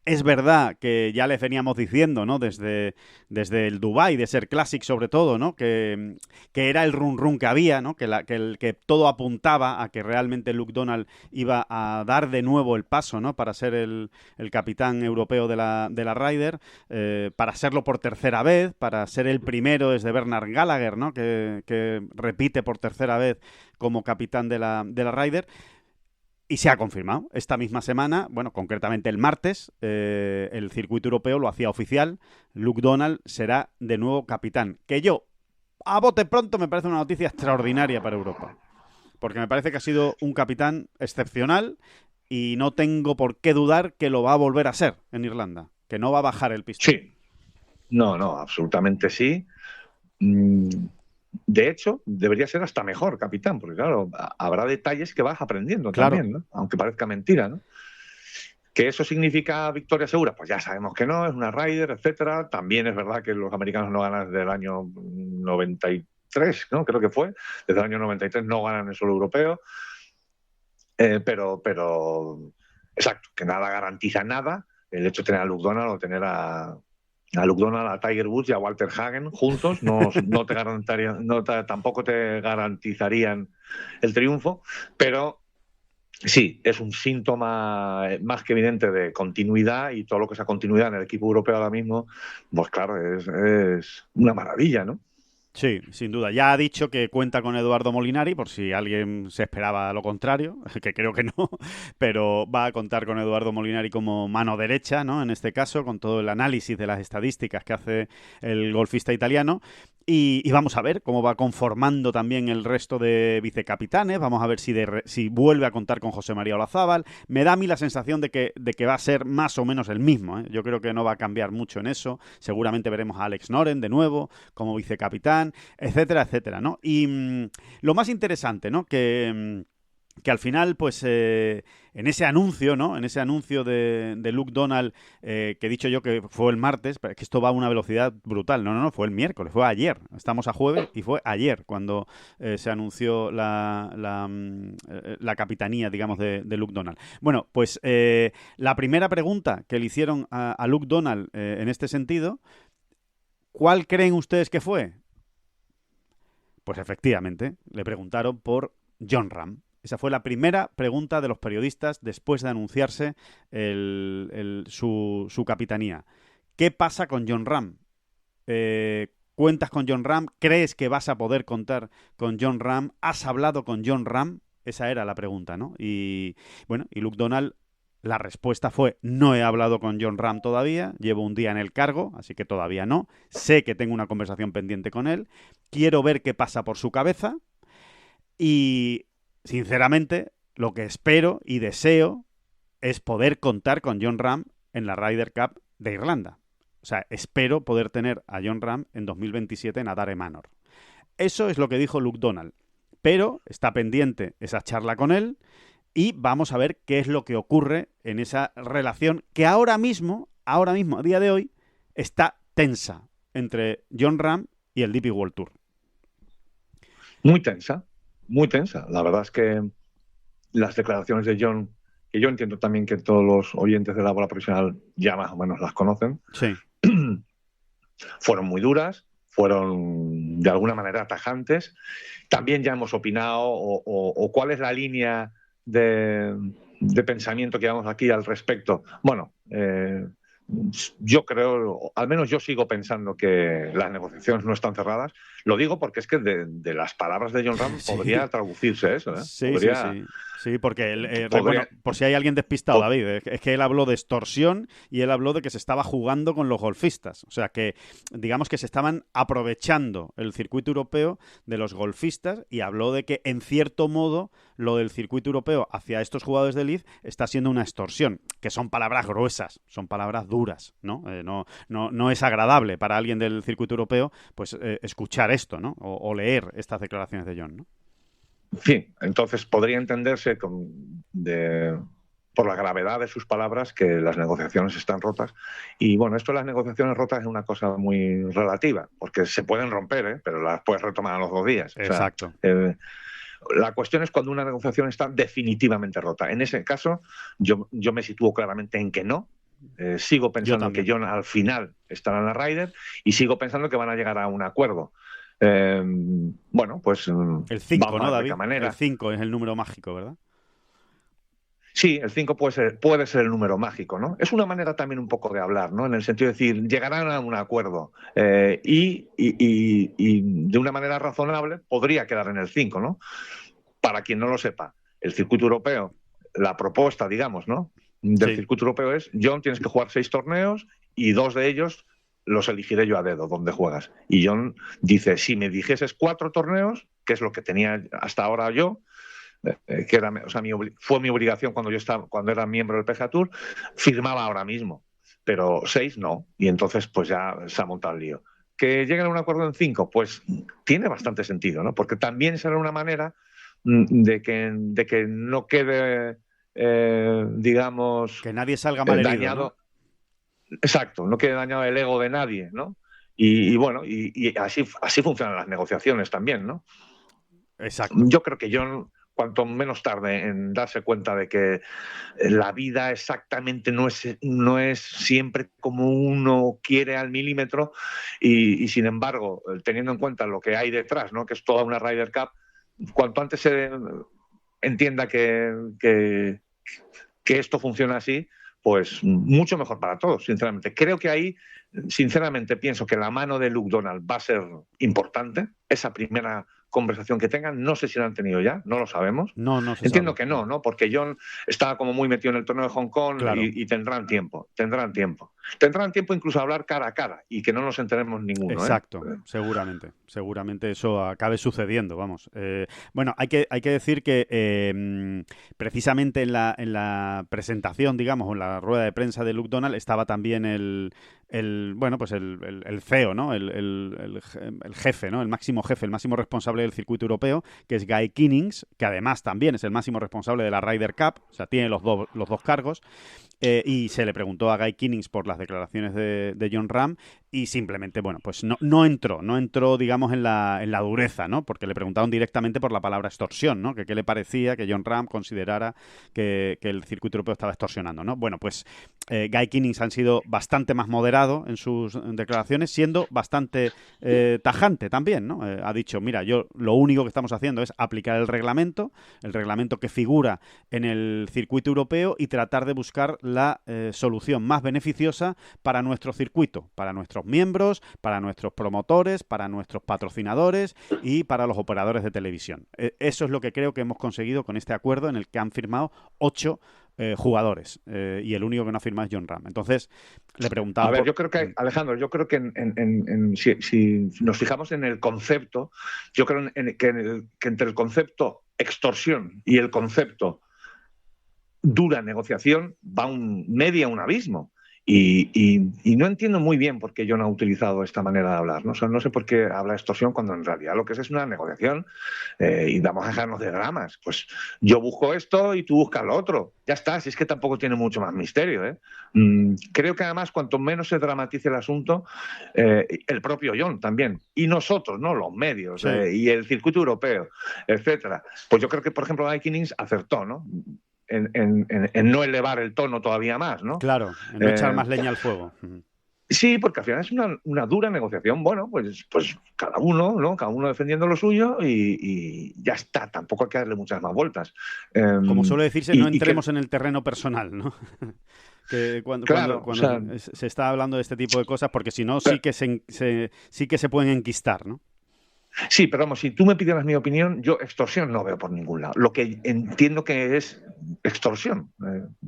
Es verdad que ya les veníamos diciendo, ¿no? Desde el Dubai, de ser Classic sobre todo, ¿no? Que era el run que había, ¿no? Que todo apuntaba a que realmente Luke Donald iba a dar de nuevo el paso, ¿no? Para ser el capitán europeo de la Ryder, para serlo por tercera vez, para ser el primero desde Bernard Gallagher, ¿no? Que repite por tercera vez como capitán de la Ryder. Y se ha confirmado. Esta misma semana, bueno, concretamente el martes, el circuito europeo lo hacía oficial. Luke Donald será de nuevo capitán. Que yo, a bote pronto, me parece una noticia extraordinaria para Europa. Porque me parece que ha sido un capitán excepcional y no tengo por qué dudar que lo va a volver a ser en Irlanda. Que no va a bajar el pistón. Sí. No, absolutamente sí. De hecho, debería ser hasta mejor capitán, porque claro, habrá detalles que vas aprendiendo también, ¿no? Aunque parezca mentira, ¿no? ¿Que eso significa victoria segura? Pues ya sabemos que no, es una Ryder, etcétera. También es verdad que los americanos no ganan desde el año 93, ¿no? Creo que fue. Desde el año 93 no ganan el suelo europeo. Pero, exacto, que nada garantiza nada. El hecho de tener a Luke Donald o tener a Luke Donald, a Tiger Woods y a Walter Hagen juntos tampoco te garantizarían el triunfo, pero sí, es un síntoma más que evidente de continuidad, y todo lo que sea continuidad en el equipo europeo ahora mismo, pues claro, es una maravilla, ¿no? Sí, sin duda. Ya ha dicho que cuenta con Eduardo Molinari, por si alguien se esperaba lo contrario, que creo que no, pero va a contar con Eduardo Molinari como mano derecha, ¿no? En este caso, con todo el análisis de las estadísticas que hace el golfista italiano. Y vamos a ver cómo va conformando también el resto de vicecapitanes. Vamos a ver si vuelve a contar con José María Olazábal. Me da a mí la sensación de que va a ser más o menos el mismo, ¿eh? Yo creo que no va a cambiar mucho en eso. Seguramente veremos a Alex Noren de nuevo como vicecapitán, etcétera, etcétera, ¿no? Y lo más interesante, ¿no? Que al final, pues, en ese anuncio, ¿no? En ese anuncio de Luke Donald, que he dicho yo que fue el martes, pero es que esto va a una velocidad brutal. No, fue el miércoles, fue ayer. Estamos a jueves y fue ayer cuando se anunció la capitanía, digamos, de Luke Donald. Bueno, pues la primera pregunta que le hicieron a Luke Donald en este sentido, ¿cuál creen ustedes que fue? Pues efectivamente, le preguntaron por Jon Rahm. Esa fue la primera pregunta de los periodistas después de anunciarse su capitanía. ¿Qué pasa con Jon Rahm? ¿Cuentas con Jon Rahm? ¿Crees que vas a poder contar con Jon Rahm? ¿Has hablado con Jon Rahm? Esa era la pregunta, ¿no? Y bueno, y Luke Donald, la respuesta fue: no he hablado con Jon Rahm todavía, llevo un día en el cargo, así que todavía no. Sé que tengo una conversación pendiente con él, quiero ver qué pasa por su cabeza y, sinceramente, lo que espero y deseo es poder contar con Jon Rahm en la Ryder Cup de Irlanda. O sea, espero poder tener a Jon Rahm en 2027 en Adare Manor. Eso es lo que dijo Luke Donald. Pero está pendiente esa charla con él y vamos a ver qué es lo que ocurre en esa relación que ahora mismo, a día de hoy, está tensa entre Jon Rahm y el DP World Tour. Muy tensa. Muy tensa. La verdad es que las declaraciones de Jon, que yo entiendo también que todos los oyentes de la bola profesional ya más o menos las conocen, sí, fueron muy duras, fueron de alguna manera tajantes. También ya hemos opinado o cuál es la línea de pensamiento que llevamos aquí al respecto. Bueno, yo creo, al menos yo sigo pensando que las negociaciones no están cerradas. Lo digo porque es que de las palabras de Jon Rahm podría traducirse eso, ¿eh? Sí, podría, sí, porque bueno, por si hay alguien despistado, David, es que él habló de extorsión y él habló de que se estaba jugando con los golfistas. O sea, que digamos que se estaban aprovechando el circuito europeo de los golfistas, y habló de que, en cierto modo, lo del circuito europeo hacia estos jugadores de LIV está siendo una extorsión, que son palabras gruesas, son palabras duras, ¿no? No es agradable para alguien del circuito europeo, pues, escuchar esto, ¿no? O leer estas declaraciones de Jon, ¿no? Sí, entonces podría entenderse por la gravedad de sus palabras que las negociaciones están rotas. Y bueno, esto de las negociaciones rotas es una cosa muy relativa, porque se pueden romper, pero las puedes retomar a los 2 días. Exacto. La cuestión es cuando una negociación está definitivamente rota. En ese caso, yo me sitúo claramente en que no. Sigo pensando que Jon al final estará en la Ryder y sigo pensando que van a llegar a un acuerdo. Bueno, pues el 5, ¿no, David? Manera. El 5 es el número mágico, ¿verdad? Sí, el 5 puede ser el número mágico, ¿no? Es una manera también un poco de hablar, ¿no? En el sentido de decir, llegarán a un acuerdo y de una manera razonable podría quedar en el 5, ¿no? Para quien no lo sepa, el circuito europeo, la propuesta, digamos, ¿no? Del circuito europeo es, Jon, tienes que jugar 6 torneos y 2 de ellos los elegiré yo a dedo, donde juegas. Y Jon dice, si me dijeses 4 torneos, que es lo que tenía hasta ahora yo, que era, o sea, fue mi obligación cuando era miembro del PGA Tour, firmaba ahora mismo, pero 6 no, y entonces pues ya se ha montado el lío. Que lleguen a un acuerdo en 5, pues tiene bastante sentido, ¿no? Porque también será una manera de que no quede, digamos, que nadie salga mal dañado, ¿no? Exacto, no quede dañado el ego de nadie, ¿no? Y bueno, y así funcionan las negociaciones también, ¿no? Exacto. Yo creo que Jon, cuanto menos tarde en darse cuenta de que la vida exactamente no es siempre como uno quiere al milímetro y sin embargo, teniendo en cuenta lo que hay detrás, ¿no? Que es toda una Ryder Cup, cuanto antes se entienda que esto funciona así, pues mucho mejor para todos, sinceramente. Creo que ahí, sinceramente, pienso que la mano de Luke Donald va a ser importante, esa primera conversación que tengan. No sé si la han tenido ya, no lo sabemos. No se Entiendo sabe. que no, porque Jon estaba como muy metido en el torneo de Hong Kong, claro. y tendrán tiempo. Tendrán tiempo incluso a hablar cara a cara y que no nos enteremos ninguno. Exacto, seguramente eso acabe sucediendo, vamos. Bueno, hay que decir que precisamente en la presentación, digamos, o en la rueda de prensa de Luke Donald estaba también el CEO, ¿no? El jefe, ¿no? El máximo responsable del circuito europeo, que es Guy Kinnings, que además también es el máximo responsable de la Ryder Cup, o sea, tiene los dos cargos. Y se le preguntó a Guy Kinnings por las declaraciones de Jon Rahm y simplemente, bueno, pues no entró, digamos, en la dureza, ¿no? Porque le preguntaron directamente por la palabra extorsión, ¿no? Que qué le parecía que Jon Rahm considerara que el circuito europeo estaba extorsionando, ¿no? Bueno, pues Guy Kinnings han sido bastante más moderado en sus declaraciones, siendo bastante tajante también, ¿no? Ha dicho, mira, yo lo único que estamos haciendo es aplicar el reglamento que figura en el circuito europeo y tratar de buscar la solución más beneficiosa para nuestro circuito, para nuestros miembros, para nuestros promotores, para nuestros patrocinadores y para los operadores de televisión. Eso es lo que creo que hemos conseguido con este acuerdo en el que han firmado 8 jugadores y el único que no ha firmado es Jon Rahm. Entonces, le preguntaba... A ver, yo creo que, Alejandro, si nos fijamos en el concepto, yo creo que entre el concepto extorsión y el concepto dura negociación va un abismo. Y no entiendo muy bien por qué Jon ha utilizado esta manera de hablar, ¿no? O sea, no sé por qué habla extorsión cuando en realidad lo que es una negociación y vamos a dejarnos de dramas. Pues yo busco esto y tú buscas lo otro. Ya está, si es que tampoco tiene mucho más misterio, ¿eh? Creo que además cuanto menos se dramatice el asunto, el propio Jon también, y nosotros, ¿no? Los medios, sí. Y el circuito europeo, etcétera. Pues yo creo que, por ejemplo, Guy Kinnings acertó, ¿no? En no elevar el tono todavía más, ¿no? Claro, en no echar más leña al fuego. Sí, porque al final es una dura negociación. Bueno, pues cada uno, ¿no? Cada uno defendiendo lo suyo y ya está. Tampoco hay que darle muchas más vueltas. Como suele decirse, no entremos en el terreno personal, ¿no? Que cuando se está hablando de este tipo de cosas, porque si no, sí que se pueden enquistar, ¿no? Sí, pero vamos, si tú me pidieras mi opinión, yo extorsión no veo por ningún lado. Lo que entiendo que es extorsión.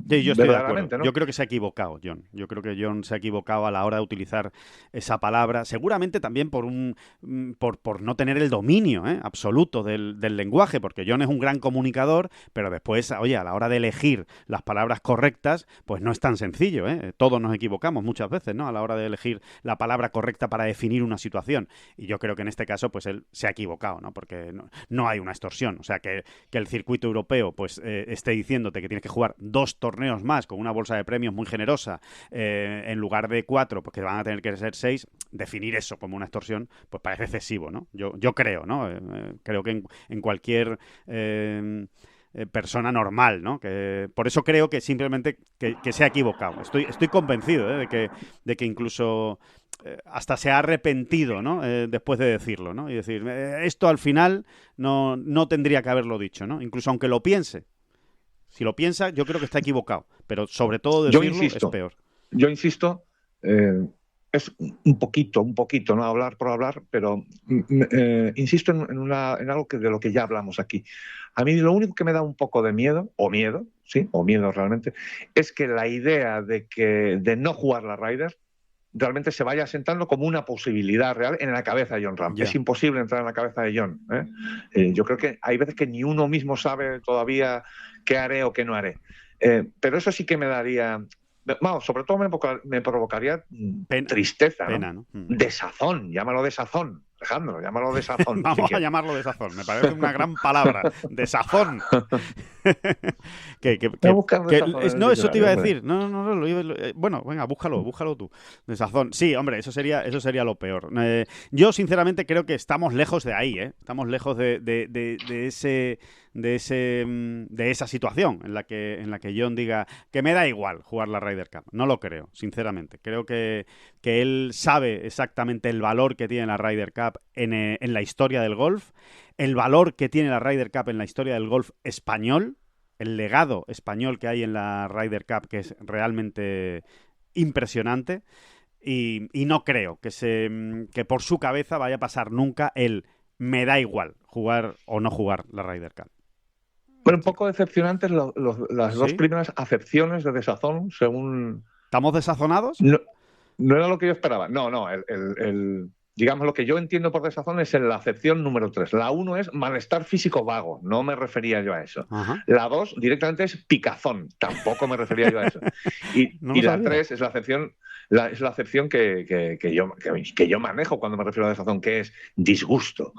Sí, yo estoy de acuerdo. ¿No? Yo creo que se ha equivocado, Jon. Yo creo que Jon se ha equivocado a la hora de utilizar esa palabra. Seguramente también por no tener el dominio absoluto del lenguaje, porque Jon es un gran comunicador, pero después, oye, a la hora de elegir las palabras correctas, pues no es tan sencillo, ¿eh? Todos nos equivocamos muchas veces, ¿no? A la hora de elegir la palabra correcta para definir una situación. Y yo creo que en este caso, pues él se ha equivocado, ¿no? Porque no hay una extorsión. O sea, que el circuito europeo pues esté diciendo diciéndote que tienes que jugar 2 torneos más con una bolsa de premios muy generosa en lugar de 4, porque van a tener que ser 6, definir eso como una extorsión, pues parece excesivo, ¿no? Yo creo, ¿no? Creo que en cualquier persona normal, ¿no? Que por eso creo que simplemente que se ha equivocado. Estoy convencido de que incluso hasta se ha arrepentido, ¿no? Después de decirlo, ¿no? Y decir, esto al final no tendría que haberlo dicho, ¿no? Incluso aunque lo piense. Si lo piensa, yo creo que está equivocado. Pero sobre todo decirlo es peor. Yo insisto, es un poquito, ¿no? Hablar por hablar, pero insisto en algo de lo que ya hablamos aquí. A mí lo único que me da un poco de miedo, o miedo realmente, es que la idea de no jugar la Ryder realmente se vaya asentando como una posibilidad real en la cabeza de Jon Rahm. Es imposible entrar en la cabeza de Jon. Yo creo que hay veces que ni uno mismo sabe todavía qué haré o qué no haré. Pero eso sí que me daría... Vamos, sobre todo me provocaría tristeza, pena, ¿no? Desazón, llámalo desazón. Alejandro, llámalo desazón. Vamos a llamarlo desazón, me parece una gran palabra. Desazón. No, eso te iba a decir. Bueno, venga, búscalo tú. Desazón. Sí, hombre, eso sería lo peor. Yo, sinceramente, creo que estamos lejos de ahí, ¿eh? Estamos lejos de esa situación en la que Jon diga que me da igual jugar la Ryder Cup. No lo creo, sinceramente. Creo que él sabe exactamente el valor que tiene la Ryder Cup en la historia del golf, el valor que tiene la Ryder Cup en la historia del golf español, el legado español que hay en la Ryder Cup, que es realmente impresionante, y no creo que por su cabeza vaya a pasar nunca me da igual jugar o no jugar la Ryder Cup. Bueno, un poco decepcionantes las dos primeras acepciones de desazón, según... ¿Estamos desazonados? No era lo que yo esperaba. No, digamos, lo que yo entiendo por desazón es la acepción número 3. La 1 es malestar físico vago, no me refería yo a eso. Ajá. La 2 directamente es picazón, tampoco me refería yo a eso. Y la 3 es la acepción que yo manejo cuando me refiero a desazón, que es disgusto,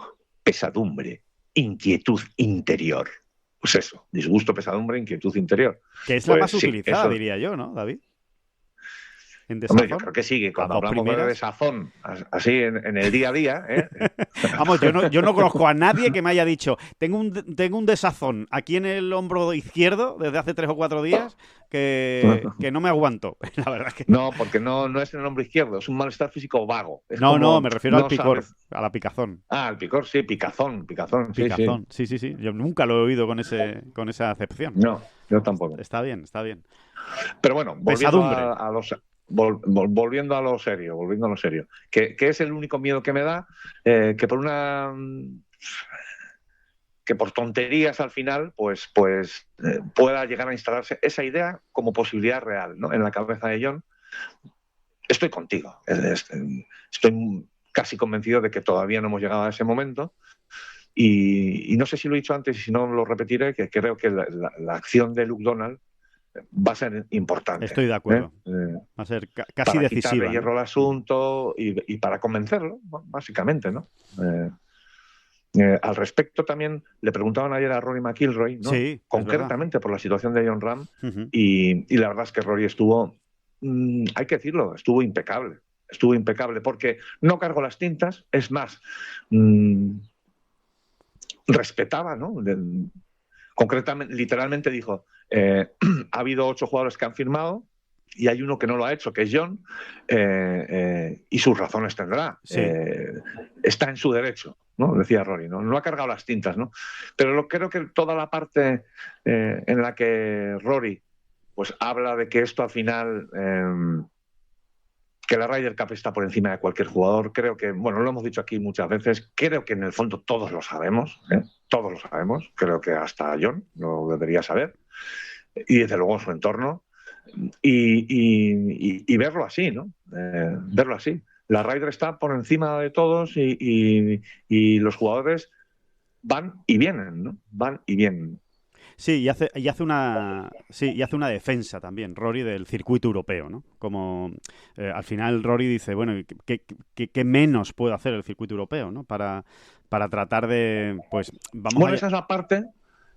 pesadumbre, inquietud interior. Pues eso, disgusto, pesadumbre, inquietud interior. Que es la más utilizada, diría yo, ¿no, David? Hombre, yo creo que sí, que cuando hablamos de desazón, así en el día a día... Vamos, yo no conozco a nadie que me haya dicho tengo un desazón aquí en el hombro izquierdo desde hace 3 o 4 días que no me aguanto. La verdad es que... No, porque no es en el hombro izquierdo, es un malestar físico vago. No, me refiero al picor, a la picazón. Ah, al picor, sí, picazón. Sí. Yo nunca lo he oído con esa acepción. No, yo tampoco. Está bien. Pero bueno, volviendo a lo serio, que es el único miedo que me da, que por tonterías al final pues pueda llegar a instalarse esa idea como posibilidad real, ¿no? En la cabeza de Jon. Estoy contigo, estoy casi convencido de que todavía no hemos llegado a ese momento y no sé si lo he dicho antes y si no lo repetiré, que creo que la acción de Luke Donald va a ser importante. Estoy de acuerdo. Va a ser casi para decisiva. Quitarle hierro al asunto y para convencerlo, básicamente, ¿no? Al respecto también le preguntaban ayer a Rory McIlroy, ¿no? Sí, concretamente por la situación de Jon Rahm, uh-huh. y la verdad es que Rory estuvo, hay que decirlo, estuvo impecable porque no cargó las tintas, es más, respetaba, ¿no? Concretamente, literalmente dijo, ha habido 8 jugadores que han firmado y hay uno que no lo ha hecho, que es Jon, y sus razones tendrá. Sí. Está en su derecho, ¿no? Decía Rory, ¿no? No ha cargado las tintas, ¿no? Pero creo que toda la parte en la que Rory pues habla de que esto al final... que la Ryder Cup está por encima de cualquier jugador, creo que, bueno, lo hemos dicho aquí muchas veces, creo que en el fondo todos lo sabemos, creo que hasta Jon lo debería saber, y desde luego en su entorno, y verlo así, ¿no? Verlo así. La Ryder está por encima de todos y los jugadores van y vienen, ¿no? Van y vienen. Sí, y hace una defensa también, Rory, del circuito europeo, ¿no? Como al final Rory dice, bueno, ¿qué menos puede hacer el circuito europeo, ¿no? Para tratar de, pues, esa es la parte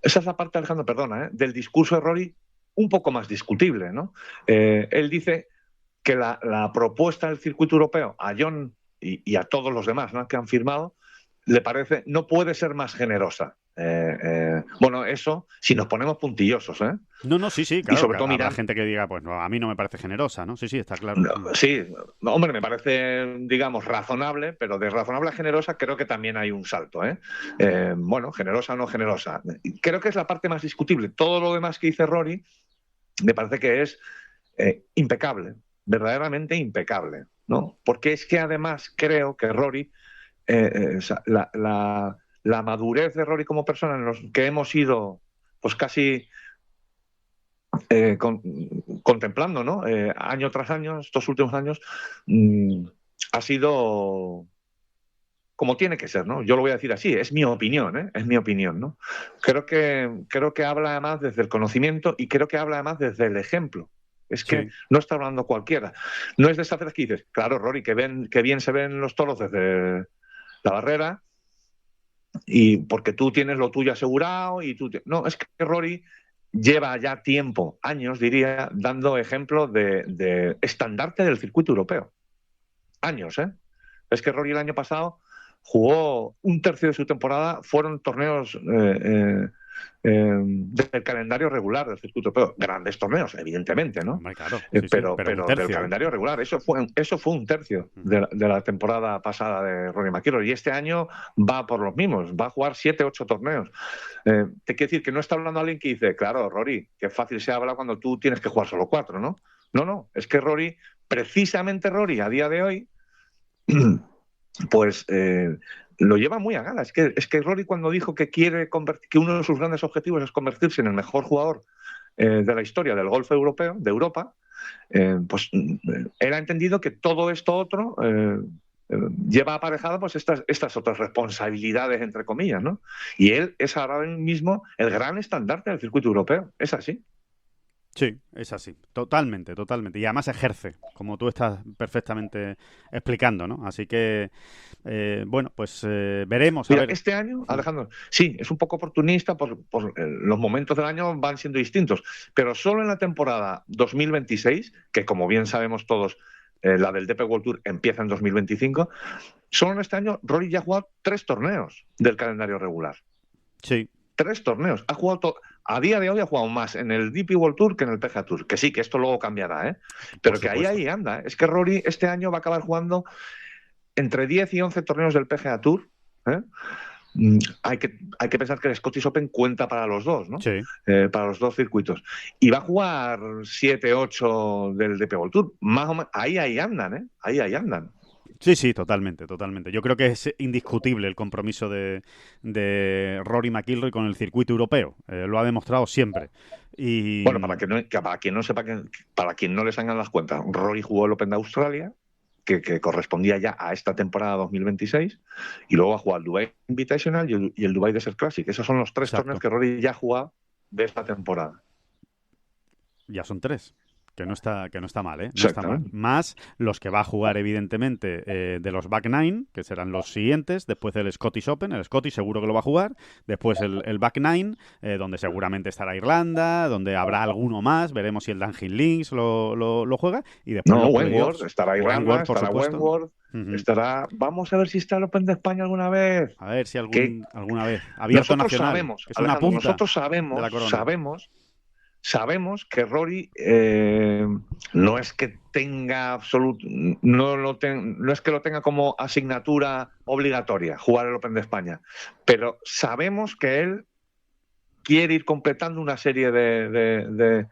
esa es la parte, Alejandro, perdona, del discurso de Rory un poco más discutible, ¿no? Él dice que la propuesta del circuito europeo a John y a todos los demás, ¿no?, que han firmado, le parece, no puede ser más generosa. Bueno, eso, si nos ponemos puntillosos, ¿eh? No, sí, claro. Y sobre todo habrá gente que diga, pues no, a mí no me parece generosa, ¿no? Sí, está claro. No, sí, hombre, me parece, digamos, razonable, pero de razonable a generosa creo que también hay un salto, ¿eh? Bueno, generosa o no generosa. Creo que es la parte más discutible. Todo lo demás que dice Rory me parece que es impecable, verdaderamente impecable, ¿no? Porque es que además creo que Rory, la madurez de Rory como persona, en los que hemos ido pues casi contemplando, ¿no?, año tras año, estos últimos años, ha sido como tiene que ser, ¿no? Yo lo voy a decir así, es mi opinión, ¿eh? Es mi opinión, ¿no? Creo que habla además desde el conocimiento y creo que habla además desde el ejemplo. Es que no está hablando cualquiera. No es de esas veces que dices, claro, Rory, que bien se ven los toros desde la barrera, y porque tú tienes lo tuyo asegurado y tú... No, es que Rory lleva ya tiempo, años diría, dando ejemplo de estandarte del circuito europeo. Años, ¿eh? Es que Rory el año pasado jugó un tercio de su temporada, fueron torneos del calendario regular del circuito europeo. Grandes torneos, evidentemente, ¿no? Claro, pero del calendario regular. Eso fue un tercio de la temporada pasada de Rory McIlroy. Y este año va por los mismos. Va a jugar 7, 8 torneos. Te quiero decir que no está hablando alguien que dice, claro, Rory, qué fácil se habla cuando tú tienes que jugar solo 4, ¿no? No. Es que Rory, precisamente Rory, a día de hoy, pues lo lleva muy a gala. Es que Rory, cuando dijo que quiere que uno de sus grandes objetivos es convertirse en el mejor jugador de la historia del golf europeo, de Europa, pues él ha entendido que todo esto otro lleva aparejado pues estas otras responsabilidades, entre comillas, ¿no? Y él es ahora mismo el gran estandarte del circuito europeo. Es así. Sí, es así, totalmente. Y además ejerce, como tú estás perfectamente explicando, ¿no? Así que, bueno, pues veremos. Mira, este año, Alejandro, sí, es un poco oportunista por los momentos del año van siendo distintos, pero solo en la temporada 2026, que como bien sabemos todos, la del DP World Tour empieza en 2025, solo en este año Rory ya ha jugado 3 torneos del calendario regular. Sí. 3 torneos. Ha jugado a día de hoy ha jugado más en el DP World Tour que en el PGA Tour. Que sí, que esto luego cambiará, ¿eh? Pero que ahí anda. Es que Rory este año va a acabar jugando entre 10 y 11 torneos del PGA Tour, ¿eh? Hay que pensar que el Scottish Open cuenta para los dos, ¿no? Sí. Para los dos circuitos. Y va a jugar 7, 8 del DP World Tour. Más o menos, ahí andan, ¿eh? Ahí andan. Sí, totalmente. Yo creo que es indiscutible el compromiso de Rory McIlroy con el circuito europeo. Lo ha demostrado siempre. Y... Bueno, para quien no sepa, para quien no le salgan las cuentas, Rory jugó el Open de Australia, que correspondía ya a esta temporada 2026, y luego ha jugado el Dubai Invitational y el Dubai Desert Classic. Esos son los 3 torneos que Rory ya ha jugado de esta temporada. Ya son 3. Que no está mal, ¿eh? No está mal. Más los que va a jugar, evidentemente, de los Back Nine, que serán los siguientes, después del Scottish Open. El Scottish seguro que lo va a jugar. Después el Back Nine, donde seguramente estará Irlanda, donde habrá alguno más. Veremos si el Dunhill Links lo juega. Y después Wentworth, estará Irlanda, estará Wentworth, estará... Vamos a ver si está el Open de España alguna vez. A ver si alguna vez. Abierto nacional. Sabemos, es una punta nosotros sabemos que Rory no es que tenga no es que lo tenga como asignatura obligatoria jugar el Open de España, pero sabemos que él quiere ir completando una serie de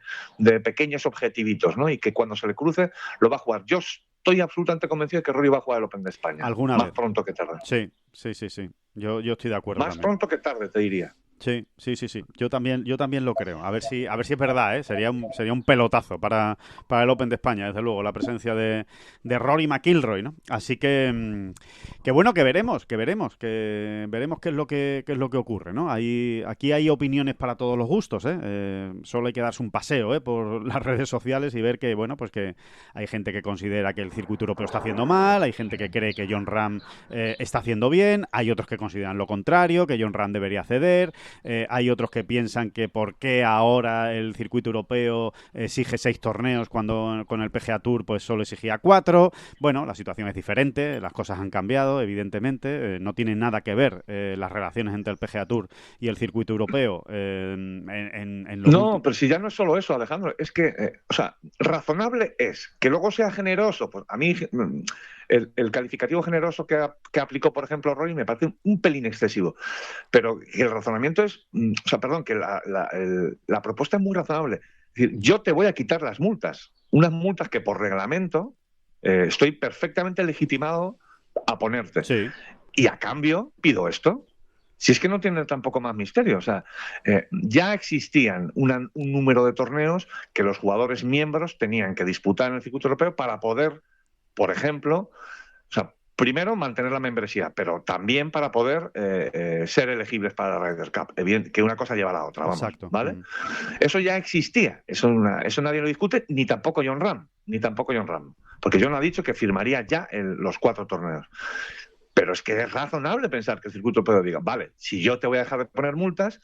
pequeños objetivitos, ¿no? Y que cuando se le cruce lo va a jugar. Yo estoy absolutamente convencido de que Rory va a jugar el Open de España. Más pronto que tarde. Sí. Yo estoy de acuerdo. Más pronto que tarde, te diría. Sí. Yo también lo creo. A ver si es verdad, ¿eh? Sería un pelotazo para el Open de España, desde luego, la presencia de Rory McIlroy, ¿no? Así que bueno, que veremos qué es lo que ocurre, ¿no? Aquí hay opiniones para todos los gustos, ¿eh? Solo hay que darse un paseo, por las redes sociales y ver que, bueno, pues que hay gente que considera que el circuito europeo está haciendo mal, hay gente que cree que Jon Rahm está haciendo bien, hay otros que consideran lo contrario, que Jon Rahm debería ceder. hay otros que piensan que por qué ahora el circuito europeo exige 6 torneos cuando con el PGA Tour pues solo exigía 4. Bueno, la situación es diferente, las cosas han cambiado, evidentemente, no tiene nada que ver las relaciones entre el PGA Tour y el circuito europeo No, pero si ya no es solo eso, Alejandro, es que, o sea, razonable es que luego sea generoso. Pues a mí el calificativo generoso que aplicó, por ejemplo, Rory, me parece un pelín excesivo, pero el razonamiento es, o sea, perdón, que la propuesta es muy razonable. Es decir, yo te voy a quitar las multas, unas multas que por reglamento estoy perfectamente legitimado a ponerte. Sí. Y a cambio pido esto. Si es que no tiene tampoco más misterio. O sea, ya existían un número de torneos que los jugadores miembros tenían que disputar en el circuito europeo para poder, por ejemplo, o sea, primero mantener la membresía, pero también para poder ser elegibles para la Ryder Cup. Evidente que una cosa lleva a la otra, vamos. Exacto. ¿Vale? Eso ya existía. Eso nadie lo discute, ni tampoco Jon Rahm. Porque Jon ha dicho que firmaría ya los 4 torneos. Pero es que es razonable pensar que el circuito europeo diga, vale, si yo te voy a dejar de poner multas,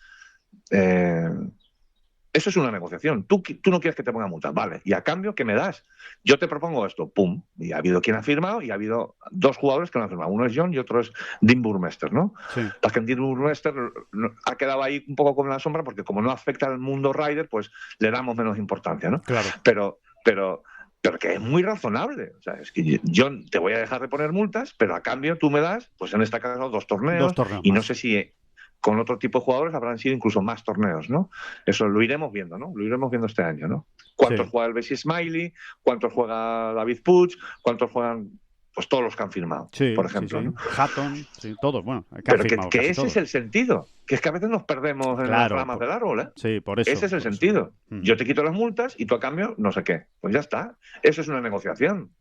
eso es una negociación. Tú no quieres que te ponga multas, vale, y a cambio, ¿qué me das? Yo te propongo esto, pum. Y ha habido quien ha firmado y ha habido 2 jugadores que no han firmado. Uno es Jon y otro es Dean Burmester, ¿no? Sí. La que Dean Burmester ha quedado ahí un poco con la sombra porque como no afecta al mundo rider, pues le damos menos importancia, ¿no? Claro. Pero que es muy razonable. O sea, es que yo te voy a dejar de poner multas, pero a cambio tú me das, pues en este caso, 2 torneos. Y no sé si con otro tipo de jugadores habrán sido incluso más torneos, ¿no? Eso lo iremos viendo, ¿no? Lo iremos viendo este año, ¿no? ¿Cuántos juega el Bessie Smiley? ¿Cuántos juega David Puig? ¿Cuántos juegan? Pues todos los que han firmado, por ejemplo. Sí. ¿no? Hatton, sí, todos, bueno. Pero que ese es el sentido. Que es que a veces nos perdemos en las ramas del árbol, ¿eh? Sí, por eso. Ese es el sentido. Yo te quito las multas y tú a cambio no sé qué. Pues ya está. Eso es una negociación.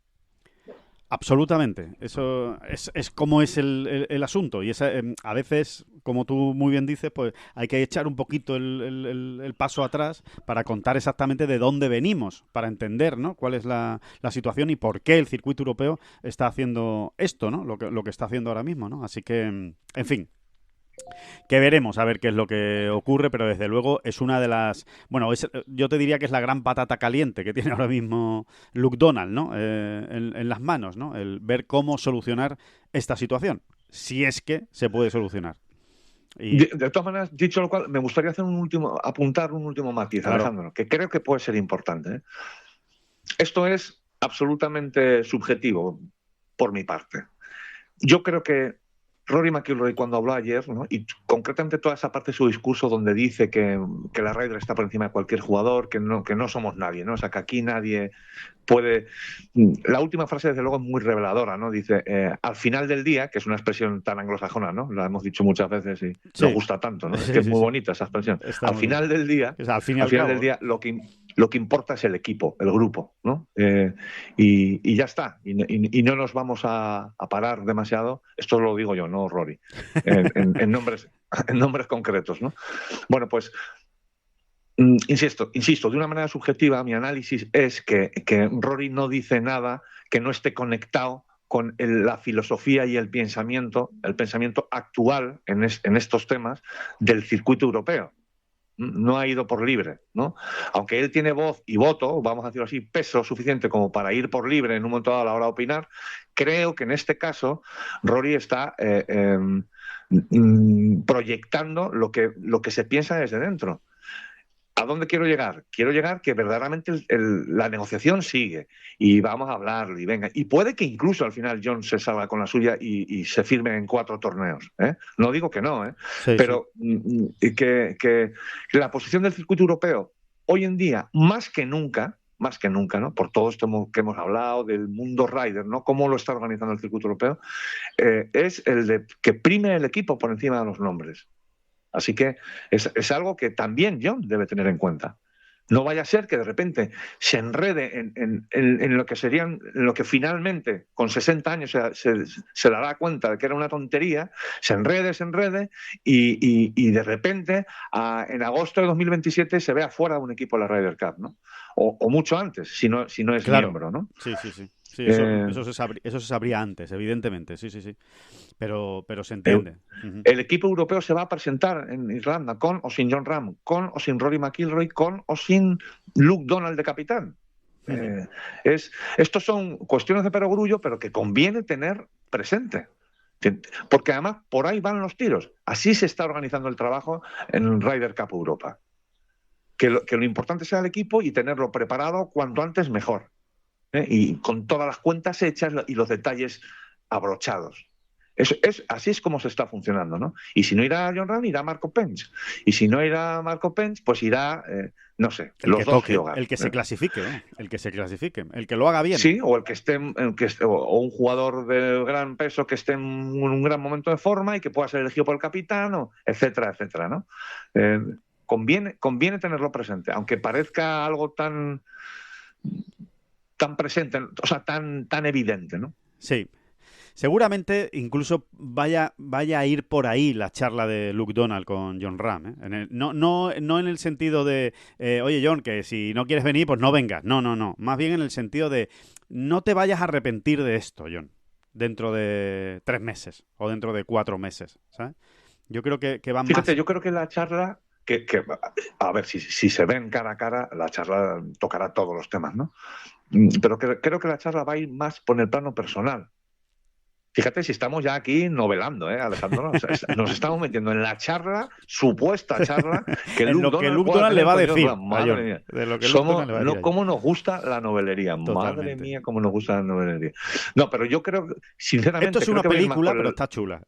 Absolutamente. Eso es como es el asunto. Y a veces, como tú muy bien dices, pues hay que echar un poquito el paso atrás para contar exactamente de dónde venimos, para entender, ¿no?, cuál es la situación y por qué el circuito europeo está haciendo esto, ¿no?, lo que está haciendo ahora mismo, ¿no? Así que, en fin, que veremos a ver qué es lo que ocurre, pero desde luego es una de las... Bueno, yo te diría que es la gran patata caliente que tiene ahora mismo Luke Donald, ¿no?, en las manos, ¿no?, el ver cómo solucionar esta situación, si es que se puede solucionar. Y... De todas maneras, dicho lo cual, me gustaría apuntar un último matiz, claro, Alejandro, que creo que puede ser importante, ¿eh? Esto es absolutamente subjetivo por mi parte. Yo creo que Rory McIlroy, cuando habló ayer, ¿no?, y concretamente toda esa parte de su discurso donde dice que la Ryder está por encima de cualquier jugador, que no somos nadie, ¿no? O sea, que aquí nadie puede... La última frase, desde luego, es muy reveladora, ¿no? Dice, al final del día, que es una expresión tan anglosajona, ¿no? La hemos dicho muchas veces y nos gusta tanto, ¿no? Es que es muy bonita esa expresión. Al final del día, al final del día, lo que importa es el equipo, el grupo, ¿no? Y ya está. Y no nos vamos a parar demasiado. Esto lo digo yo, no Rory. En nombres concretos, ¿no? Bueno, pues insisto, de una manera subjetiva, mi análisis es que Rory no dice nada que no esté conectado con la filosofía y el pensamiento actual en estos temas del circuito europeo. No ha ido por libre, ¿no? Aunque él tiene voz y voto, vamos a decirlo así, peso suficiente como para ir por libre en un momento dado a la hora de opinar, creo que en este caso Rory está proyectando lo que se piensa desde dentro. ¿A dónde quiero llegar? Quiero llegar que verdaderamente la negociación sigue y vamos a hablar y venga. Y puede que incluso al final Jon se salga con la suya y se firme en 4 torneos, ¿eh? No digo que no, ¿eh? Sí, pero sí. Que la posición del circuito europeo hoy en día, más que nunca, ¿no?, por todo esto que hemos hablado del mundo rider, ¿no?, cómo lo está organizando el circuito europeo, es el de que prime el equipo por encima de los nombres. Así que es algo que también Jon debe tener en cuenta. No vaya a ser que de repente se enrede en lo que serían, en lo que finalmente con 60 años se dará cuenta de que era una tontería, se enrede y de repente en agosto de 2027 se vea fuera de un equipo de la Ryder Cup, ¿no? O mucho antes, si no es miembro, ¿no? Sí. Sí, eso se sabría antes, evidentemente, sí. Pero se entiende. El equipo europeo se va a presentar en Irlanda con o sin Jon Rahm, con o sin Rory McIlroy, con o sin Luke Donald de capitán. Estos son cuestiones de perogrullo, pero que conviene tener presente. Porque además por ahí van los tiros. Así se está organizando el trabajo en el Ryder Cup Europa. Que lo importante sea el equipo y tenerlo preparado cuanto antes mejor. Y con todas las cuentas hechas y los detalles abrochados. Así es como se está funcionando, ¿no? Y si no irá Jon Rahm, irá Marco Pence. Y si no irá Marco Pence, pues irá, no sé, los dos Hyoga. El que se clasifique, el que se clasifique, el que lo haga bien. Sí, o el que esté, o un jugador de gran peso que esté en un gran momento de forma y que pueda ser elegido por el capitán, etcétera, ¿no? Conviene tenerlo presente, aunque parezca algo tan presente, o sea, tan evidente, ¿no? Sí. Seguramente incluso vaya a ir por ahí la charla de Luke Donald con Jon Rahm, ¿eh? No en el sentido de, oye Jon, que si no quieres venir, pues no vengas. No. Más bien en el sentido de, no te vayas a arrepentir de esto, Jon, dentro de 3 meses o dentro de 4 meses, ¿sabes? Yo creo que van Fíjate, más... yo creo que la charla... a ver, si se ven cara a cara, la charla tocará todos los temas, ¿no? Pero creo que la charla va a ir más por el plano personal. Fíjate si estamos ya aquí novelando, Alejandro. O sea, nos estamos metiendo en la charla, supuesta charla, que Luke Donald le va a decir. Madre mía. De lo que Luke Donald le va a decir. ¿Cómo nos gusta la novelería? Totalmente. Madre mía, cómo nos gusta la novelería. No, pero yo creo, sinceramente... Esto es una película, pero está chula.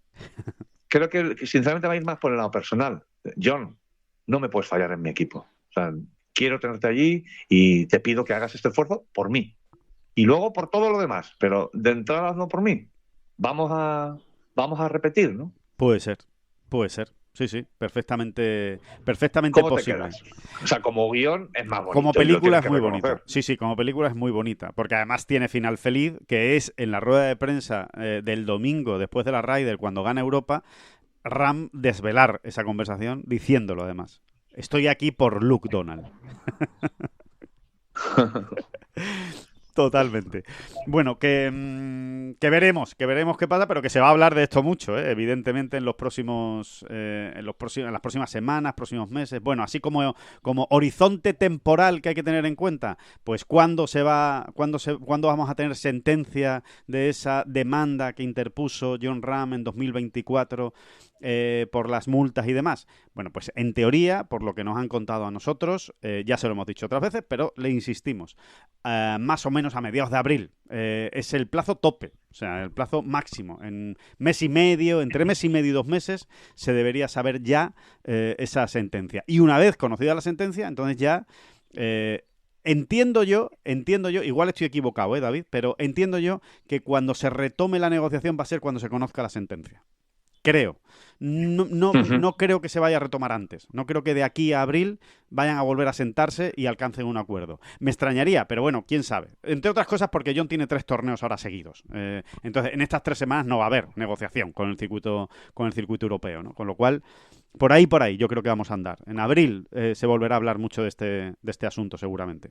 Creo que sinceramente va a ir más por el lado personal. Jon, no me puedes fallar en mi equipo. O sea, quiero tenerte allí y te pido que hagas este esfuerzo por mí. Y luego por todo lo demás, pero de entrada no por mí. Vamos a repetir, ¿no? Puede ser. Sí, perfectamente ¿Cómo posible. te quedas? O sea, como guión es más bonito. Como película es muy bonita. Sí, como película es muy bonita. Porque además tiene final feliz, que es en la rueda de prensa del domingo, después de la Ryder, cuando gana Europa, Rahm desvelar esa conversación diciéndolo además. Estoy aquí por Luke Donald. Totalmente. Bueno, que veremos qué pasa, pero que se va a hablar de esto mucho, evidentemente en las próximas semanas, próximos meses. Bueno, así como horizonte temporal que hay que tener en cuenta, pues cuándo vamos a tener sentencia de esa demanda que interpuso Jon Rahm en 2024 por las multas y demás. Bueno, pues en teoría, por lo que nos han contado a nosotros, ya se lo hemos dicho otras veces, pero le insistimos, más o menos a mediados de abril es el plazo tope, o sea, el plazo máximo. En mes y medio, entre mes y medio y 2 meses, se debería saber ya esa sentencia. Y una vez conocida la sentencia, entonces ya... Entiendo yo, igual estoy equivocado, David, pero entiendo yo que cuando se retome la negociación va a ser cuando se conozca la sentencia. Creo. No creo que se vaya a retomar antes. No creo que de aquí a abril vayan a volver a sentarse y alcancen un acuerdo. Me extrañaría, pero bueno, quién sabe. Entre otras cosas porque Jon tiene 3 torneos ahora seguidos. Entonces, en estas 3 semanas no va a haber negociación con el circuito europeo, ¿no? Con lo cual, por ahí, yo creo que vamos a andar. En abril se volverá a hablar mucho de este asunto, seguramente.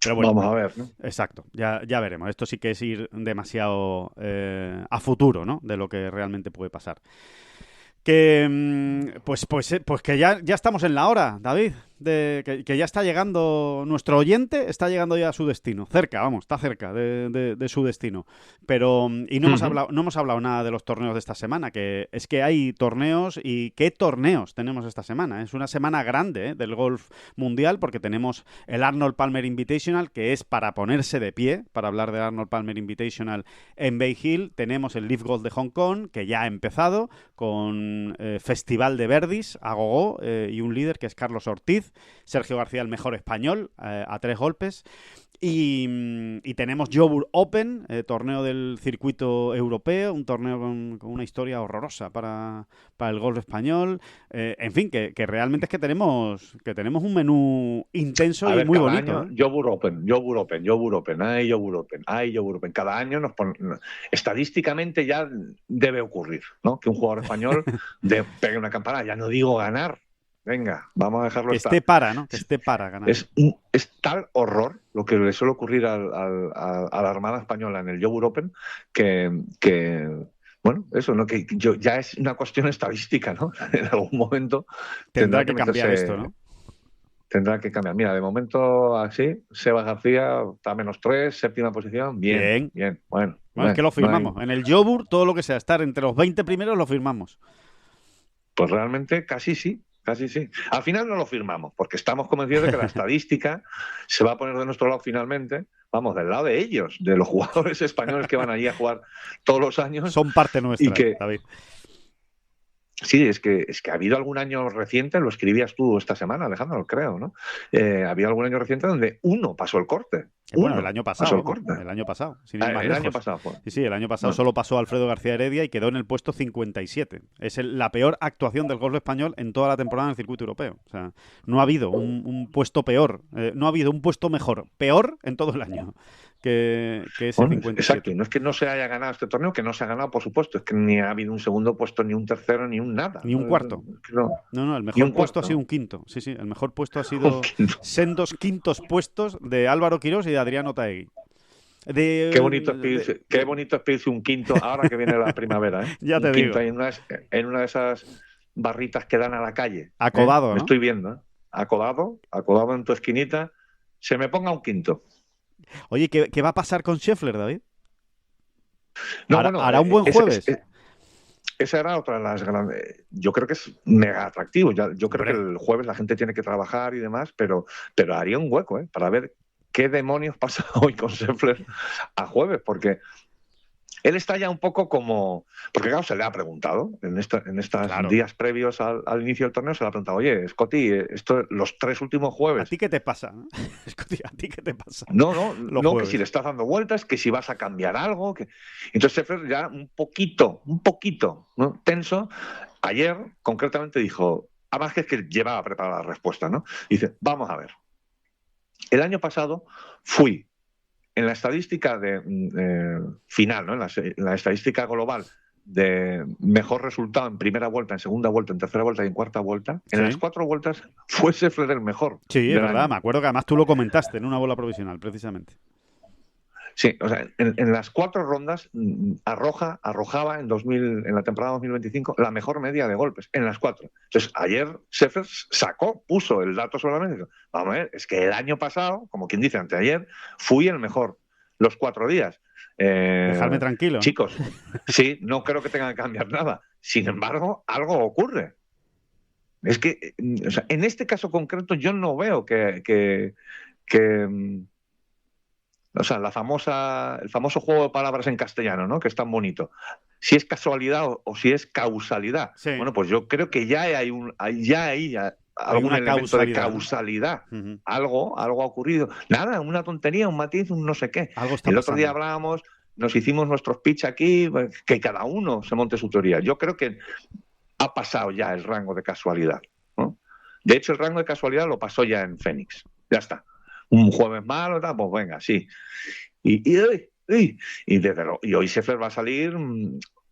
Pero bueno, vamos a ver, ¿no? Exacto, ya veremos. Esto sí que es ir demasiado a futuro, ¿no? De lo que realmente puede pasar. Que pues que ya estamos en la hora, David, que ya está llegando nuestro oyente, está llegando ya a su destino, está cerca de su destino, pero y no hemos hablado nada de los torneos de esta semana, que es que hay torneos. Y ¿qué torneos tenemos esta semana? Es una semana grande del golf mundial, porque tenemos el Arnold Palmer Invitational, que es para ponerse de pie, para hablar de Arnold Palmer Invitational en Bay Hill. Tenemos el Leaf Golf de Hong Kong, que ya ha empezado con festival de verdis a gogo, y un líder que es Carlos Ortiz. Sergio García, el mejor español, a 3 golpes. Y tenemos Jobur Open, torneo del circuito europeo, un torneo con una historia horrorosa para el golf español. En fin, que realmente es que tenemos un menú intenso y muy bonito. Año, Jobur Open, ay Jobur Open. Cada año estadísticamente ya debe ocurrir, ¿no? Que un jugador español pegue una campanada, ya no digo ganar, venga, vamos a dejarlo Que estar. esté para, ¿no? Que esté para ganar. Es tal horror lo que le suele ocurrir a la Armada Española en el Yogur Open que bueno, eso, ¿no? Que ya es una cuestión estadística, ¿no? En algún momento Tendrá que cambiar esto, ¿no? Tendrá que cambiar. Mira, de momento así, Sebas García está -3, séptima posición. Bien. Bueno, es que lo firmamos. En el Yogur, todo lo que sea, estar entre los 20 primeros lo firmamos. Pues realmente casi sí. Casi sí. Al final no lo firmamos, porque estamos convencidos de que la estadística se va a poner de nuestro lado finalmente. Vamos, del lado de ellos, de los jugadores españoles que van allí a jugar todos los años. Son parte nuestra, David. Sí, es que ha habido algún año reciente, lo escribías tú esta semana, Alejandro, creo, ¿no? Ha habido algún año reciente donde uno pasó el corte. Bueno, el año pasado. El año pasado. Año pasado fue. Sí, el año pasado solo pasó Alfredo García Heredia y quedó en el puesto 57. Es la peor actuación del golf español en toda la temporada en el circuito europeo. O sea, no ha habido un puesto peor, no ha habido un puesto mejor, peor en todo el año que ese 57. Exacto, y no es que no se haya ganado este torneo, que no se ha ganado, por supuesto, es que ni ha habido un segundo puesto, ni un tercero, ni un nada. Ni un cuarto. No, el mejor puesto ha sido un quinto. Sí, el mejor puesto ha sido sendos quintos puestos de Álvaro Quirós y de Adriano Taegui. Qué bonito es pedirse un quinto ahora que viene la primavera, ¿eh? Ya te un digo. Quinto en una de esas barritas que dan a la calle. Acodado, ¿no? Me estoy viendo, ¿eh? Acodado en tu esquinita. Se me ponga un quinto. Oye, ¿qué va a pasar con Scheffler, David? No, ¿Hará un buen jueves? Esa era otra de las grandes. Yo creo que es mega atractivo. Yo creo que el jueves la gente tiene que trabajar y demás, pero haría un hueco, para ver qué demonios pasa hoy con Scheffler a jueves, porque él está ya un poco como... Porque claro, se le ha preguntado en estos días previos al inicio del torneo, se le ha preguntado, oye, Scotty, los 3 últimos jueves... ¿A ti qué te pasa? Scotty, ¿a ti qué te pasa? No, que si le estás dando vueltas, que si vas a cambiar algo... Entonces Scheffler ya un poquito, ¿no? Tenso. Ayer, concretamente, dijo... Además que es que llevaba preparada la respuesta, ¿no? Dice, vamos a ver. El año pasado fui... En la estadística final, ¿no? En la estadística global de mejor resultado en primera vuelta, en segunda vuelta, en tercera vuelta y en cuarta vuelta, en las 4 vueltas fue Scheffler el mejor. Sí, es verdad, me acuerdo que además tú lo comentaste en una bola provisional, precisamente. Sí, o sea, en las 4 rondas arrojaba en la temporada 2025 la mejor media de golpes, en las 4. Entonces, ayer Scheffler puso el dato solamente. Dijo, vamos a ver, es que el año pasado, como quien dice, anteayer, fui el mejor los 4 días. Dejarme tranquilo. Chicos, sí, no creo que tengan que cambiar nada. Sin embargo, algo ocurre. Es que, o sea, en este caso concreto yo no veo que o sea, el famoso juego de palabras en castellano, ¿no? Que es tan bonito. Si es casualidad o si es causalidad. Sí. Bueno, pues yo creo que ya hay algún elemento de causalidad. Uh-huh. Algo ha ocurrido. Nada, una tontería, un matiz, un no sé qué. El otro día hablábamos, nos hicimos nuestros pitch aquí, que cada uno se monte su teoría. Yo creo que ha pasado ya el rango de casualidad, ¿no? De hecho, el rango de casualidad lo pasó ya en Phoenix. Ya está. Un jueves malo, pues venga, sí. Y hoy Scheffler va a salir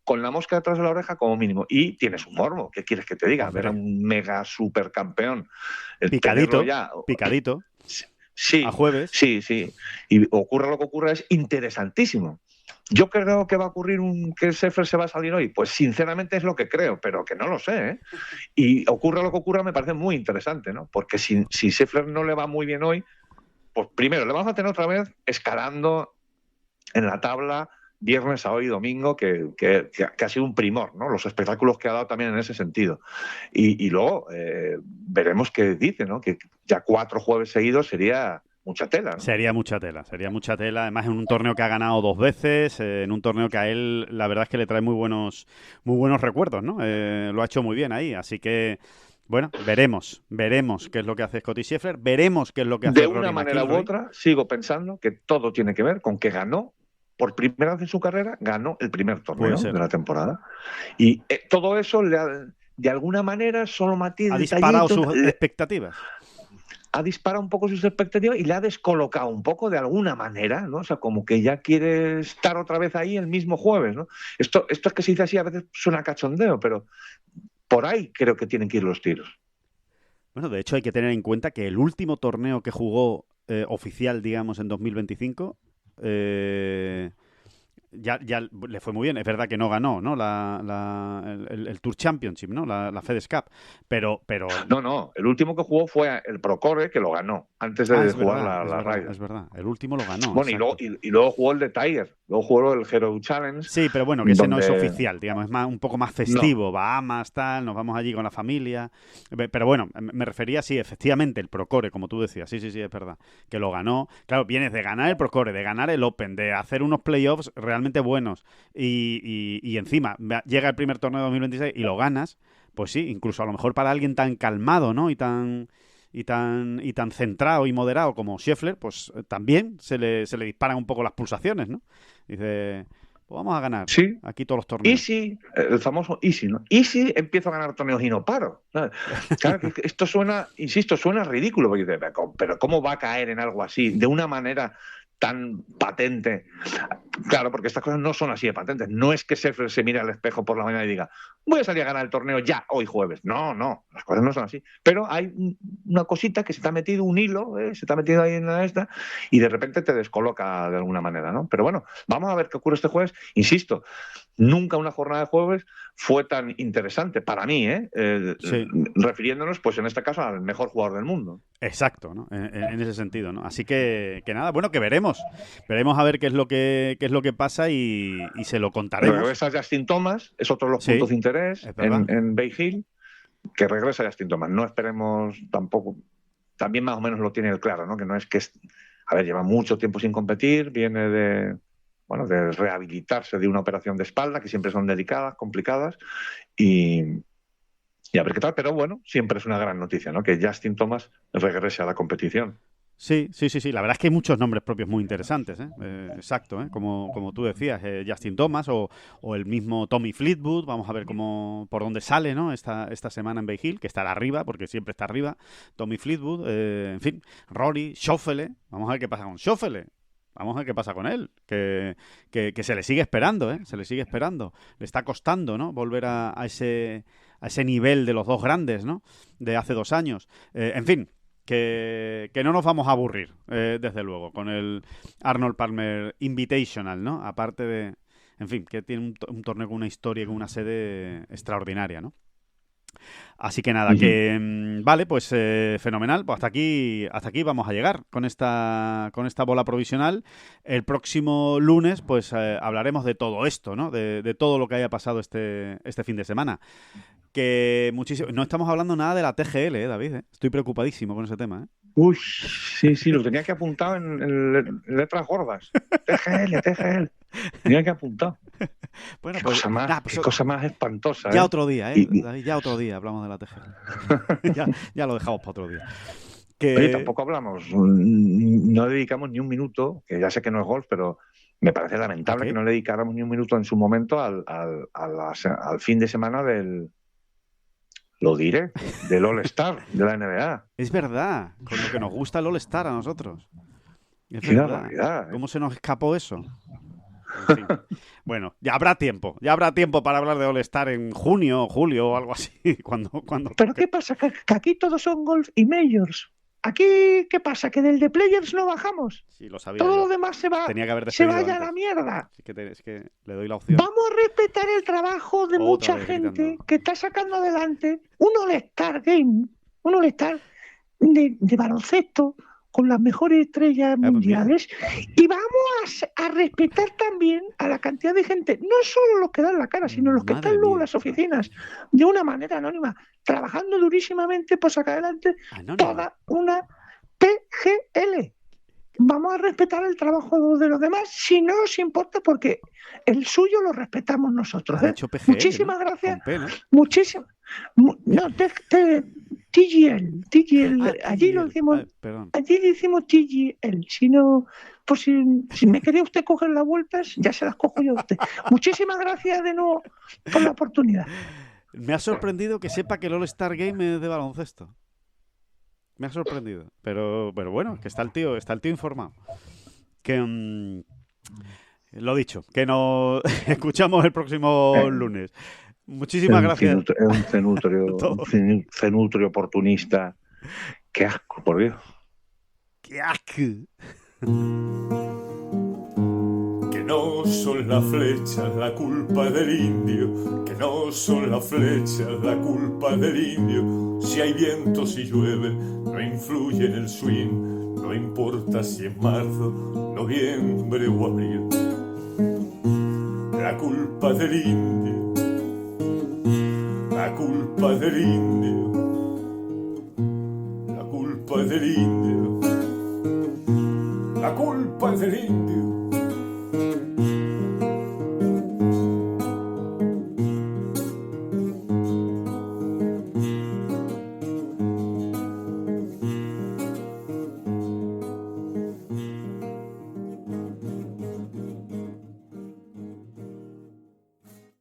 con la mosca detrás de la oreja como mínimo. Y tienes un morbo, ¿qué quieres que te diga? Ver a un mega supercampeón. Picadito. Sí. A jueves. Sí. Y ocurra lo que ocurra, es interesantísimo. Yo creo que va a ocurrir que Scheffler se va a salir hoy. Pues sinceramente es lo que creo, pero que no lo sé, ¿eh? Y ocurra lo que ocurra, me parece muy interesante, ¿no? Porque si Scheffler no le va muy bien hoy, pues primero, le vamos a tener otra vez escalando en la tabla viernes a hoy, domingo, que ha sido un primor, ¿no? Los espectáculos que ha dado también en ese sentido. Y luego veremos qué dice, ¿no? Que ya 4 jueves seguidos sería mucha tela, ¿no? Sería mucha tela. Además, en un torneo que ha ganado 2 veces, en un torneo que a él, la verdad es que le trae muy buenos recuerdos, ¿no? Lo ha hecho muy bien ahí, así que... Bueno, veremos qué es lo que hace Scotty Scheffler, veremos qué es lo que hace de Rory una manera McIlroy. u otra, sigo pensando que todo tiene que ver con que ganó, por primera vez en su carrera, ganó el primer torneo de la temporada. Y todo eso de alguna manera, solo matiz, ha disparado sus expectativas. Ha disparado un poco sus expectativas y le ha descolocado un poco de alguna manera, ¿no? O sea, como que ya quiere estar otra vez ahí el mismo jueves, ¿no? Esto es que se dice así, a veces suena cachondeo, pero por ahí creo que tienen que ir los tiros. Bueno, de hecho hay que tener en cuenta que el último torneo que jugó oficial, digamos, en 2025, ya le fue muy bien. Es verdad que no ganó, ¿no? El Tour Championship, ¿no? La FedEx Cup. Pero... No. El último que jugó fue el Procore, que lo ganó antes de jugar la Ryder. Es verdad. El último lo ganó. Bueno, y luego jugó el de Tiger. Luego jugó el Hero Challenge. Sí, pero bueno, que ese no es oficial, digamos. Es un poco más festivo. No. Bahamas, tal, nos vamos allí con la familia. Pero bueno, me refería, sí, efectivamente, el Procore, como tú decías. Sí, es verdad. Que lo ganó. Claro, vienes de ganar el Procore, de ganar el Open, de hacer unos playoffs realmente buenos y encima llega el primer torneo de 2026 y lo ganas, pues sí, incluso a lo mejor para alguien tan calmado, ¿no? y tan centrado y moderado como Scheffler, pues también se le disparan un poco las pulsaciones, ¿no? Dice, pues vamos a ganar aquí todos los torneos. Easy, el famoso Easy, ¿no? Easy empiezo a ganar torneos y no paro. Claro, que esto suena ridículo, porque dice, pero ¿cómo va a caer en algo así de una manera tan patente? Claro, porque estas cosas no son así de patentes. No es que Scheffler se mire al espejo por la mañana y diga, voy a salir a ganar el torneo ya, hoy jueves. No, las cosas no son así. Pero hay una cosita que se te ha metido, un hilo, se te ha metido ahí en la esta, y de repente te descoloca de alguna manera, ¿no? Pero bueno, vamos a ver qué ocurre este jueves. Insisto, nunca una jornada de jueves fue tan interesante para mí, refiriéndonos, pues en este caso, al mejor jugador del mundo. Exacto, ¿no? En ese sentido, ¿no? Así que nada, bueno, que veremos a ver qué es lo que pasa y se lo contaremos. Regresa Justin Thomas, es otro de los puntos de interés en Bay Hill, que regresa Justin Thomas. No esperemos tampoco, también más o menos lo tiene él claro, ¿no? Que no es que, lleva mucho tiempo sin competir, viene de rehabilitarse de una operación de espalda, que siempre son delicadas, complicadas, y a ver qué tal, pero bueno, siempre es una gran noticia, ¿no? Que Justin Thomas regrese a la competición. Sí. La verdad es que hay muchos nombres propios muy interesantes, exacto, como tú decías, Justin Thomas o el mismo Tommy Fleetwood. Vamos a ver por dónde sale, ¿no? Esta semana en Bay Hill, que estará arriba, porque siempre está arriba. Tommy Fleetwood, en fin, Rory, Schauffele. Vamos a ver qué pasa con Schauffele. Vamos a ver qué pasa con él, que se le sigue esperando, se le sigue esperando. Le está costando, ¿no? Volver a ese nivel de los dos grandes, ¿no? De hace 2 años. En fin, que no nos vamos a aburrir, desde luego, con el Arnold Palmer Invitational, ¿no? Aparte de, en fin, que tiene un torneo con una historia y con una sede extraordinaria, ¿no? Así que nada, vale, pues fenomenal. Pues hasta aquí vamos a llegar con esta bola provisional. El próximo lunes, pues hablaremos de todo esto, ¿no? De todo lo que haya pasado este fin de semana. Que muchísimo. No estamos hablando nada de la TGL, David. Estoy preocupadísimo con ese tema. Uy, sí, lo tenía que apuntar en letras gordas. TGL. Tenía que apuntar. Bueno, qué cosa más espantosa. Ya otro día, David, ya otro día hablamos de la TGL. ya lo dejamos para otro día. Oye, tampoco hablamos, no dedicamos ni un minuto, que ya sé que no es golf, pero me parece lamentable que no le dedicáramos ni un minuto en su momento al fin de semana del All-Star de la NBA. Es verdad, con lo que nos gusta el All-Star a nosotros. Es qué verdad. barbaridad. ¿Cómo se nos escapó eso? En fin. Bueno, ya habrá tiempo para hablar de All-Star en junio o julio o algo así. Cuando... ¿Pero qué pasa? ¿Que aquí todos son golf y majors? ¿Aquí qué pasa? ¿Que del de players no bajamos? Sí, lo sabía. Todo lo demás se vaya a la mierda. Es que le doy la opción. Vamos a respetar el trabajo de mucha gente que está sacando adelante un All-Star Game, un All-Star de baloncesto con las mejores estrellas mundiales, y vamos a respetar también a la cantidad de gente, no solo los que dan la cara, sino los que están luego en las oficinas, de una manera anónima, trabajando durísimamente por sacar adelante toda una TGL. Vamos a respetar el trabajo de los demás, si no nos importa, porque el suyo lo respetamos nosotros. PGL, muchísimas gracias. Muchísimas. TGL. Allí lo decimos. Allí decimos TGL. Si no, pues si me quería usted coger las vueltas, ya se las cojo yo a usted. Muchísimas gracias de nuevo por la oportunidad. Me ha sorprendido que sepa que el All-Star Game es de baloncesto. Me ha sorprendido, pero bueno, que está el tío informado. Que lo dicho, que nos escuchamos el próximo lunes. Muchísimas gracias. Un cenutrio oportunista Qué asco, por Dios. ¡Qué asco! Que no son las flechas la culpa del indio, que no son las flechas la culpa del indio. Si hay viento, si llueve, no influye en el swing, no importa si es marzo, noviembre o abril. La culpa del indio, la culpa del indio, la culpa del indio, la culpa del indio.